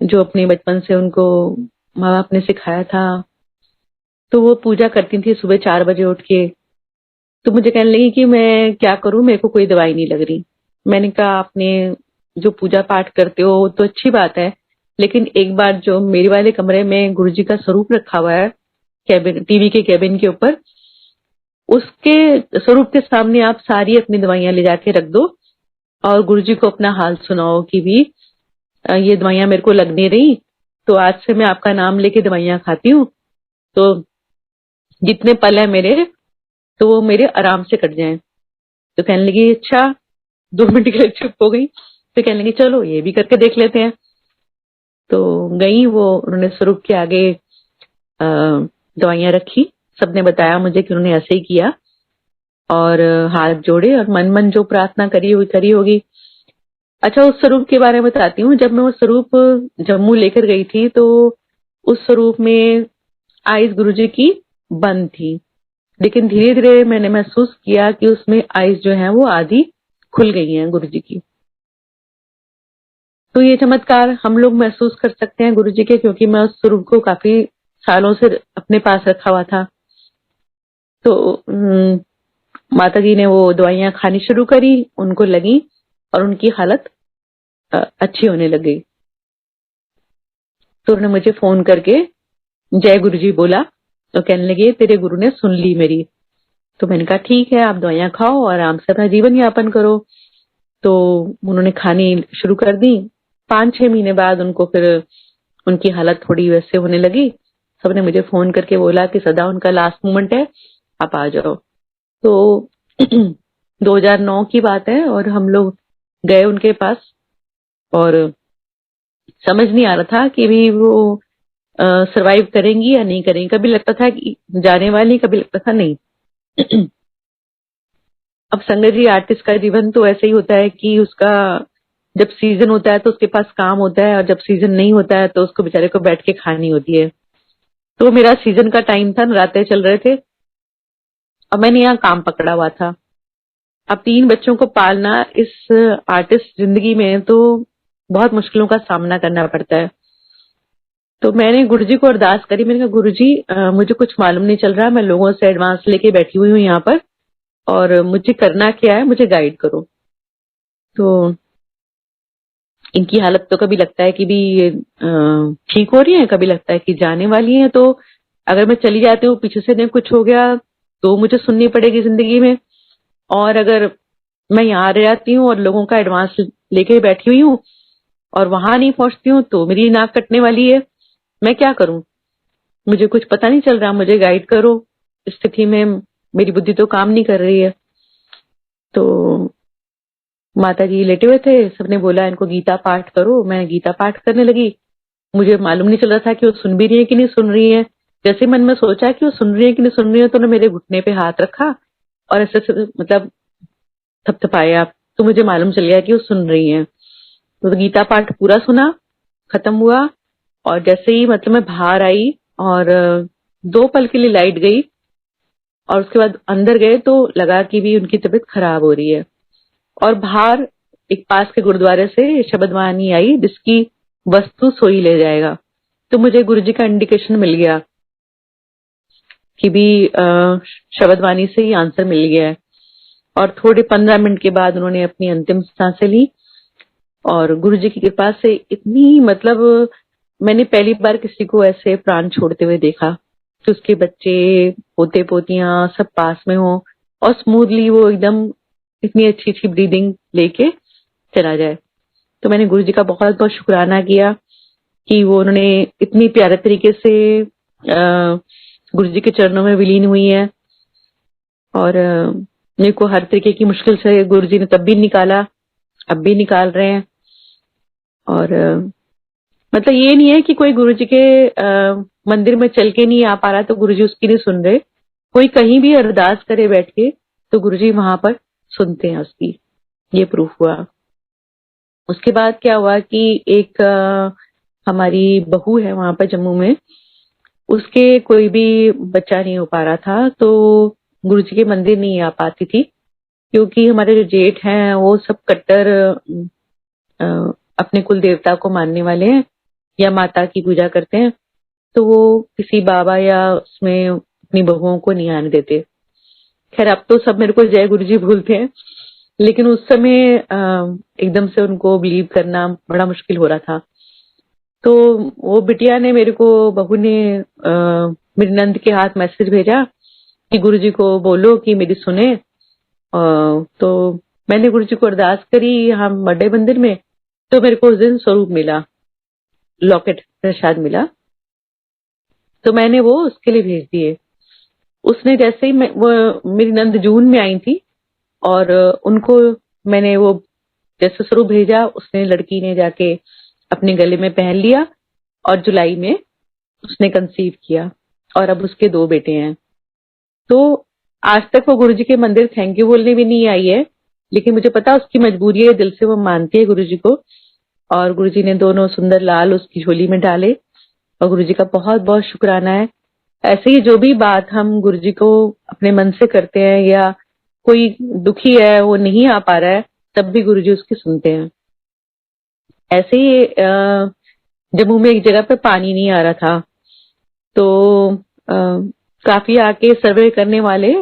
A: जो अपने बचपन से उनको माँ बाप ने सिखाया था, तो वो पूजा करती थी सुबह 4 बजे उठ के। तो मुझे कहने लगी कि मैं क्या करूं, मेरे को कोई दवाई नहीं लग रही। मैंने कहा आपने जो पूजा पाठ करते हो तो अच्छी बात है, लेकिन एक बार जो मेरे वाले कमरे में गुरुजी का स्वरूप रखा हुआ है कैबिन, टीवी के कैबिन के ऊपर, उसके स्वरूप के सामने आप सारी अपनी दवाइयां ले जाके रख दो और गुरुजी को अपना हाल सुनाओ कि भी ये दवाइयां मेरे को लग नहीं रही, तो आज से मैं आपका नाम लेके दवाइयां खाती हूँ, तो जितने पल है मेरे तो वो मेरे आराम से कट जाएं। तो कहने लगी अच्छा। 2 मिनट के लिए चुप हो गई, तो कहने लगी चलो ये भी करके देख लेते हैं। तो गई वो, उन्होंने स्वरूप के आगे दवाइयां रखी। सबने बताया मुझे कि उन्होंने ऐसे ही किया और हाथ जोड़े और मन मन जो प्रार्थना करी होगी। अच्छा, उस स्वरूप के बारे में बताती हूँ। जब मैं वो स्वरूप जम्मू लेकर गई थी तो उस स्वरूप में आईज गुरुजी की बंद थी, लेकिन धीरे धीरे मैंने महसूस किया कि उसमें आईज जो है वो आधी खुल गई हैं गुरुजी की। तो ये चमत्कार हम लोग महसूस कर सकते हैं गुरुजी के, क्योंकि मैं उस स्वरूप को काफी सालों से अपने पास रखा हुआ था। तो माता जी ने वो दवाइयां खानी शुरू करी, उनको लगी और उनकी हालत अच्छी होने लगी। तो उन्होंने मुझे फोन करके जय गुरुजी बोला, तो कहने लगे तेरे गुरु ने सुन ली मेरी। तो मैंने कहा ठीक है, आप दवाइयां खाओ और आराम से अपना जीवन यापन करो। तो उन्होंने खानी शुरू कर दी। 5-6 महीने बाद उनको फिर उनकी हालत थोड़ी वैसे होने लगी। सबने मुझे फोन करके बोला कि सदा उनका लास्ट मोमेंट है, आप आ जाओ। तो 2009 की बात है और हम लोग गए उनके पास, और समझ नहीं आ रहा था कि भी वो सरवाइव करेंगी या नहीं करेंगी। कभी लगता था कि जाने वाली, कभी लगता था नहीं। अब संगत जी, आर्टिस्ट का जीवन तो ऐसे ही होता है कि उसका जब सीजन होता है तो उसके पास काम होता है, और जब सीजन नहीं होता है तो उसको बेचारे को बैठ के खानी होती है। तो मेरा सीजन का टाइम था, नवरात्रे चल रहे थे और मैंने यहाँ काम पकड़ा हुआ था। अब 3 बच्चों को पालना इस आर्टिस्ट जिंदगी में तो बहुत मुश्किलों का सामना करना पड़ता है। तो मैंने गुरुजी को अरदास करी। मैंने कहा गुरुजी, मुझे कुछ मालूम नहीं चल रहा, मैं लोगों से एडवांस लेके बैठी हुई हूँ यहाँ पर, और मुझे करना क्या है, मुझे गाइड करो। तो इनकी हालत तो कभी लगता है कि भी ठीक हो रही है, कभी लगता है कि जाने वाली है। तो अगर मैं चली जाती हूँ, पीछे से नहीं कुछ हो गया तो मुझे सुननी पड़ेगी जिंदगी में, और अगर मैं यहाँ रह जाती हूँ और लोगों का एडवांस लेके बैठी हुई हूँ और वहां नहीं पहुंचती हूँ तो मेरी नाक कटने वाली है। मैं क्या करूं, मुझे कुछ पता नहीं चल रहा, मुझे गाइड करो। इस स्थिति में मेरी बुद्धि तो काम नहीं कर रही है। तो माता जी लेटे हुए थे, सबने बोला इनको गीता पाठ करो, मैं गीता पाठ करने लगी। मुझे मालूम नहीं चल रहा था कि वो सुन भी रही है कि नहीं सुन रही है। जैसे मन में सोचा कि वो सुन रही है कि नहीं सुन रही है, तो उन्होंने मेरे घुटने पे हाथ रखा और ऐसे मतलब थपथपाया, तो मुझे मालूम चल गया कि वो सुन रही है। तो गीता पाठ पूरा सुना, खत्म हुआ, और जैसे ही मतलब मैं बाहर आई और 2 पल के लिए लाइट गई और उसके बाद अंदर गए तो लगा कि भी उनकी तबीयत खराब हो रही है। और बाहर एक पास के गुरुद्वारे से शब्दवाणी आई, जिसकी वस्तु सोई ले जाएगा। तो मुझे गुरुजी का इंडिकेशन मिल गया कि भी शब्दवाणी से ही आंसर मिल गया है। और थोड़े 15 मिनट के बाद उन्होंने अपनी अंतिम सांसें ली और गुरुजी की कृपा से इतनी मतलब मैंने पहली बार किसी को ऐसे प्राण छोड़ते हुए देखा कि उसके बच्चे, पोते पोतियां सब पास में हो और स्मूथली वो एकदम इतनी अच्छी अच्छी ब्रीदिंग लेके चला जाए। तो मैंने गुरुजी का बहुत बहुत शुक्राना किया कि वो उन्होंने इतनी प्यारे तरीके से गुरुजी के चरणों में विलीन हुई है। और मेरे को हर तरीके की मुश्किल से गुरुजी ने तब भी निकाला, अब भी निकाल रहे हैं। और मतलब ये नहीं है कि कोई गुरुजी के मंदिर में चल के नहीं आ पा रहा तो गुरुजी उसकी नहीं सुन रहे। कोई कहीं भी अरदास करे बैठ के तो गुरुजी वहां पर सुनते हैं उसकी, ये प्रूफ हुआ। उसके बाद क्या हुआ कि एक हमारी बहू है वहां पर जम्मू में, उसके कोई भी बच्चा नहीं हो पा रहा था, तो गुरुजी के मंदिर नहीं आ पाती थी क्योंकि हमारे जो जेठ हैं वो सब कट्टर अपने कुल देवता को मानने वाले हैं या माता की पूजा करते हैं, तो वो किसी बाबा या उसमें अपनी बहुओं को नहीं आने देते। खैर अब तो सब मेरे को जय गुरुजी बोलते हैं, लेकिन उस समय एकदम से उनको बिलीव करना बड़ा मुश्किल हो रहा था। तो वो बिटिया ने मेरे को, बहू ने मेरी नंद के हाथ मैसेज भेजा कि गुरुजी को बोलो कि मेरी सुने। तो मैंने गुरुजी को अरदास करी हम बड़े मंदिर में, तो मेरे को उस दिन स्वरूप मिला, लॉकेट प्रसाद मिला, तो मैंने वो उसके लिए भेज दिए। उसने जैसे ही वो मेरी नंद जून में आई थी और उनको मैंने वो जैसे स्वरूप भेजा, उसने लड़की ने जाके अपने गले में पहन लिया और जुलाई में उसने कंसीव किया और अब उसके 2 बेटे हैं। तो आज तक वो गुरुजी के मंदिर थैंक यू बोलने भी नहीं आई है, लेकिन मुझे पता उसकी मजबूरी है, दिल से वो मानती है गुरुजी को। और गुरुजी ने 2 सुंदर लाल उसकी झोली में डाले और गुरुजी का बहुत बहुत शुक्राना है। ऐसे ही जो भी बात हम गुरुजी को अपने मन से करते हैं या कोई दुखी है वो नहीं आ पा रहा है, तब भी गुरुजी उसकी सुनते हैं। ऐसे ही जम्मू में एक जगह पे पानी नहीं आ रहा था, तो काफी आके सर्वे करने वाले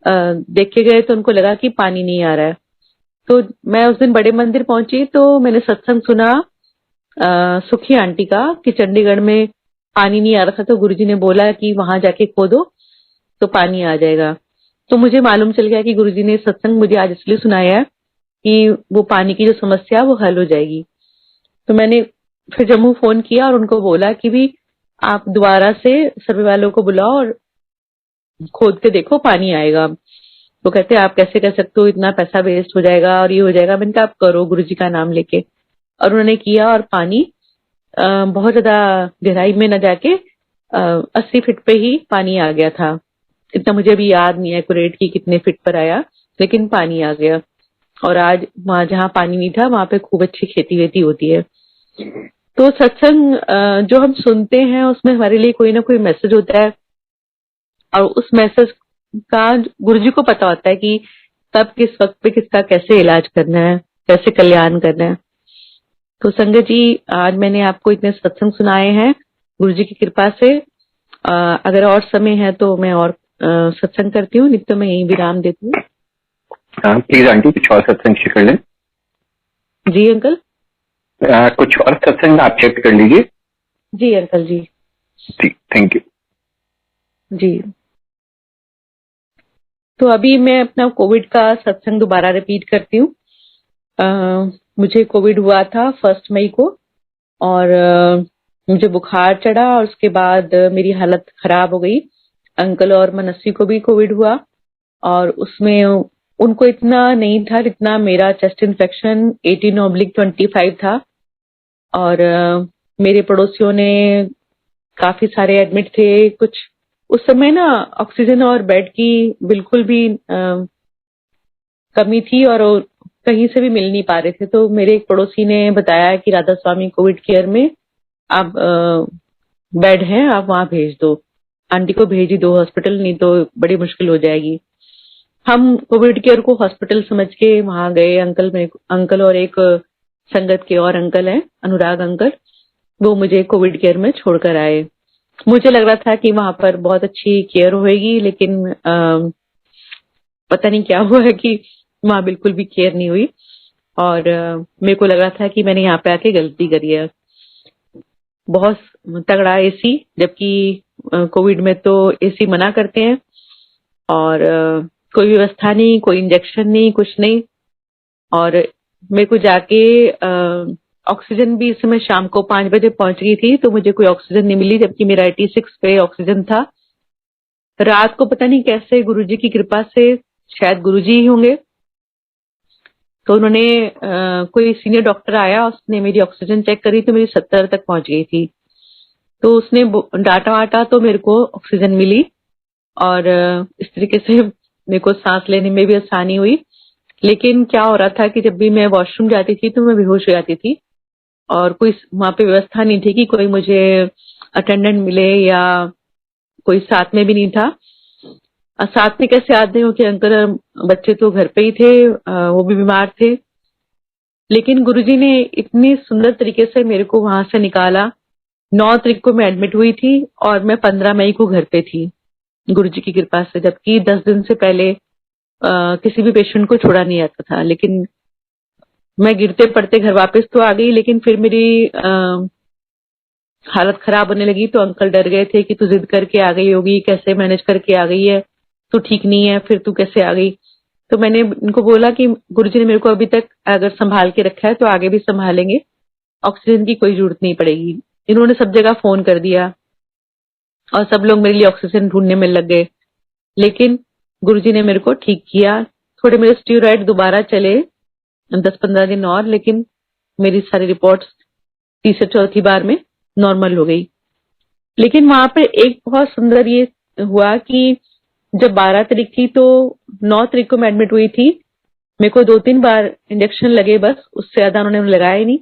A: देख के गए तो उनको लगा कि पानी नहीं आ रहा है। तो मैं उस दिन बड़े मंदिर पहुंची तो मैंने सत्संग सुना सुखी आंटी का कि चंडीगढ़ में पानी नहीं आ रहा था, तो गुरुजी ने बोला कि वहां जाके खोदो तो पानी आ जाएगा। तो मुझे मालूम चल गया कि गुरुजी ने सत्संग मुझे आज इसलिए सुनाया है कि वो पानी की जो समस्या वो हल हो जाएगी। तो मैंने फिर जम्मू फोन किया और उनको बोला कि भी आप दोबारा से सर्वे वालों को बुलाओ और खोद के देखो पानी आएगा। तो कहते आप कैसे कर सकते हो, इतना पैसा वेस्ट हो जाएगा और ये हो जाएगा। मैंने कहा आप करो गुरुजी का नाम लेके, और उन्होंने किया और पानी बहुत ज्यादा गहराई में न जाके 80 फीट पे ही पानी आ गया था। इतना मुझे अभी याद नहीं है एक्यूरेट की कितने फीट पर आया, लेकिन पानी आ गया। और आज वहां जहाँ पानी नहीं था वहां पे खूब अच्छी खेती वेती होती है। तो सत्संग जो हम सुनते हैं उसमें हमारे लिए कोई ना कोई मैसेज होता है और उस मैसेज का गुरुजी को पता होता है कि कब किस वक्त पे किसका कैसे इलाज करना है, कैसे कल्याण करना है। तो संगत जी आज मैंने आपको इतने सत्संग सुनाए हैं गुरुजी की कृपा से। अगर और समय है तो मैं और सत्संग करती हूँ, नहीं तो मैं यही विराम देती हूँ।
B: हाँ प्लीज आंटी कुछ और सत्संग शेयर कर लें।
A: जी अंकल।
B: कुछ और सत्संग आप चेक कर लीजिए।
A: जी अंकल जी।
B: ठीक, थैंक यू
A: जी। तो अभी मैं अपना कोविड का सत्संग दोबारा रिपीट करती हूँ। मुझे कोविड हुआ था 1 मई को और मुझे बुखार चढ़ा और उसके बाद मेरी हालत खराब हो गई। अंकल और मनस्वी को भी कोविड हुआ और उसमें उनको इतना नहीं था जितना मेरा चेस्ट इन्फेक्शन 18/25 था। और मेरे पड़ोसियों ने काफी सारे एडमिट थे। कुछ उस समय ना ऑक्सीजन और बेड की बिल्कुल भी कमी थी और वो कहीं से भी मिल नहीं पा रहे थे। तो मेरे एक पड़ोसी ने बताया कि राधा स्वामी कोविड केयर में आप बेड हैं, आप वहां भेज दो, आंटी को भेज ही दो हॉस्पिटल, नहीं तो बड़ी मुश्किल हो जाएगी। हम कोविड केयर को हॉस्पिटल समझ के वहां गए। अंकल और एक संगत के और अंकल हैं, अनुराग अंकल, वो मुझे कोविड केयर में छोड़कर आए। मुझे लग रहा था कि वहां पर बहुत अच्छी केयर होएगी, लेकिन पता नहीं क्या हुआ है कि वहां बिल्कुल भी केयर नहीं हुई। और मेरे को लग रहा था कि मैंने यहाँ पे आके गलती करी है। बहुत तगड़ा एसी, जबकि कोविड में तो एसी मना करते हैं, और कोई व्यवस्था नहीं, कोई इंजेक्शन नहीं, कुछ नहीं। और मेरे को जाके ऑक्सीजन भी इस समय शाम को 5 बजे पहुंच गई थी, तो मुझे कोई ऑक्सीजन नहीं मिली, जबकि मेरा 86 पे ऑक्सीजन था। रात को पता नहीं कैसे गुरुजी की कृपा से, शायद गुरुजी ही होंगे, तो उन्होंने कोई सीनियर डॉक्टर आया, उसने मेरी ऑक्सीजन चेक करी तो मेरी 70 तक पहुंच गई थी। तो उसने डाटा वाटा तो मेरे को ऑक्सीजन मिली, और इस तरीके से मेरे को सांस लेने में भी आसानी हुई। लेकिन क्या हो रहा था कि जब भी मैं वॉशरूम जाती थी तो मैं बेहोश हो जाती थी, और कोई वहां पे व्यवस्था नहीं थी कि कोई मुझे अटेंडेंट मिले, या कोई साथ में भी नहीं था। साथ में कैसे आते हो कि अंकल बच्चे तो घर पे ही थे, वो भी बीमार थे। लेकिन गुरुजी ने इतनी सुंदर तरीके से मेरे को वहां से निकाला। 9 तारीख को मैं एडमिट हुई थी और मैं 15 मई को घर पे थी गुरुजी की कृपा से, जबकि 10 दिन से पहले किसी भी पेशेंट को छोड़ा नहीं जाता था। लेकिन मैं गिरते पड़ते घर वापस तो आ गई, लेकिन फिर मेरी हालत खराब होने लगी। तो अंकल डर गए थे कि तू जिद करके आ गई होगी, कैसे मैनेज करके आ गई है, तू ठीक नहीं है, फिर तू कैसे आ गई। तो मैंने इनको बोला कि गुरुजी ने मेरे को अभी तक अगर संभाल के रखा है तो आगे भी संभालेंगे, ऑक्सीजन की कोई जरूरत नहीं पड़ेगी। इन्होंने सब जगह फोन कर दिया और सब लोग मेरे लिए ऑक्सीजन ढूंढने में लग गए। लेकिन गुरुजी ने मेरे को ठीक किया। थोड़े मेरे स्टीरॉइड दोबारा चले 10-15 दिन और, लेकिन मेरी सारी रिपोर्ट्स तीसरी चौथी बार में नॉर्मल हो गई। लेकिन वहां पे एक बहुत सुंदर ये हुआ कि जब 12 तारीख थी तो 9 तारीख को मैं एडमिट हुई थी। मेरे को 2-3 बार इंजेक्शन लगे, बस उससे ज्यादा उन्होंने लगाया ही नहीं।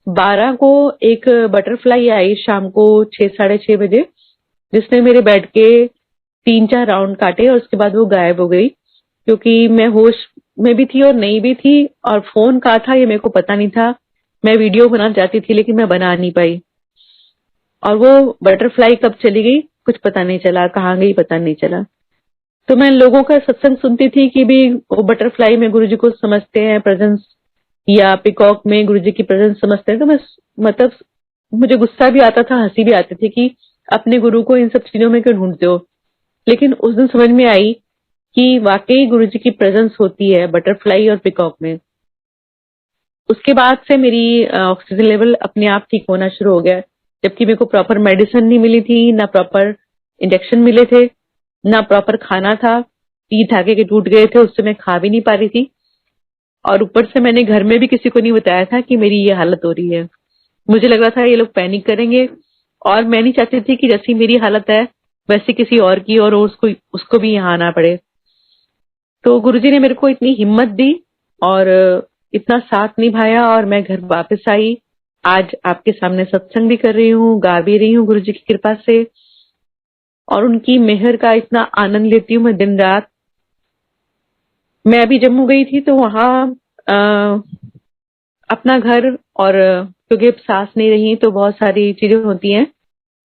A: 12 को एक बटरफ्लाई आई शाम को 6-6:30 बजे, जिसने मेरे बेड के 3-4 राउंड काटे और उसके बाद वो गायब हो गई, क्योंकि मैं होश में भी थी और नहीं भी थी, और फोन कहा था ये मेरे को पता नहीं था। मैं वीडियो बनाना चाहती थी लेकिन मैं बना नहीं पाई, और वो बटरफ्लाई कब चली गई कुछ पता नहीं चला, कहाँ गई पता नहीं चला। तो मैं लोगों का सत्संग सुनती थी कि भी वो बटरफ्लाई में गुरुजी को समझते हैं प्रेजेंस, या पिकॉक में गुरुजी की प्रेजेंस समझते हैं। तो मैं मतलब मुझे गुस्सा भी आता था, हंसी भी आती थी कि अपने गुरु को इन सब चीजों में क्यों ढूंढते हो। लेकिन उस दिन समझ में आई कि वाकई गुरुजी की प्रेजेंस होती है बटरफ्लाई और पिकॉक में। उसके बाद से मेरी ऑक्सीजन लेवल अपने आप ठीक होना शुरू हो गया, जबकि मेरे को प्रॉपर मेडिसिन नहीं मिली थी, ना प्रॉपर इंजेक्शन मिले थे, ना प्रॉपर खाना था। पी धागे के टूट गए थे, उससे मैं खा भी नहीं पा रही थी। और ऊपर से मैंने घर में भी किसी को नहीं बताया था कि मेरी ये हालत हो रही है। मुझे लग रहा था ये लोग पैनिक करेंगे, और मैं नहीं चाहती थी कि जैसी मेरी हालत है वैसे किसी और की और उसको भी यहाँ आना पड़े। तो गुरुजी ने मेरे को इतनी हिम्मत दी और इतना साथ निभाया, और मैं घर वापस आई। आज आपके सामने सत्संग भी कर रही हूँ, गा भी रही हूँ गुरुजी की कृपा से, और उनकी मेहर का इतना आनंद लेती हूँ मैं दिन रात। मैं अभी जम्मू गई थी तो वहां अपना घर, और क्योंकि अब सास नहीं रही तो बहुत सारी चीजें होती हैं,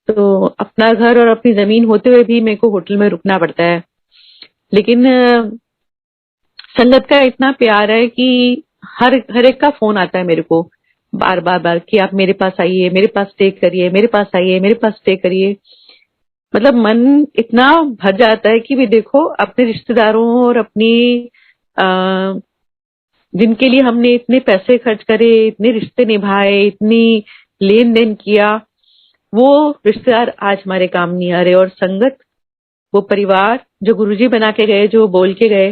A: तो अपना घर और अपनी जमीन होते हुए भी मेरे को होटल में रुकना पड़ता है। लेकिन संगत का इतना प्यार है कि हर एक का फोन आता है मेरे को बार बार बार कि आप मेरे पास आइए, मेरे पास स्टे करिए, मेरे पास आइए, मेरे पास स्टे करिए। मतलब मन इतना भर जाता है कि भी देखो अपने रिश्तेदारों और अपनी जिनके लिए हमने इतने पैसे खर्च करे, इतने रिश्ते निभाए, इतनी लेन देन किया, वो रिश्तेदार आज हमारे काम नहीं आ रहे। और संगत, वो परिवार जो गुरुजी बना के गए, जो बोल के गए,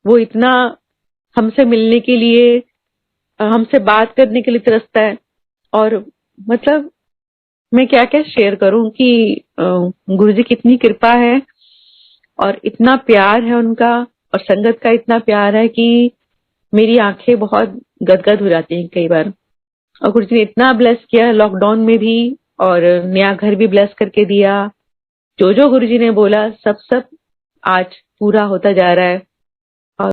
A: वो इतना हमसे मिलने के लिए, हमसे बात करने के लिए तरसता है। और मतलब मैं क्या क्या शेयर करूं कि गुरुजी की इतनी कृपा है और इतना प्यार है उनका, और संगत का इतना प्यार है कि मेरी आंखें बहुत गदगद हो जाती हैं कई बार। और गुरुजी ने इतना ब्लेस किया लॉकडाउन में भी, और नया घर भी ब्लेस करके दिया। जो जो गुरुजी ने बोला सब सब आज पूरा होता जा रहा है।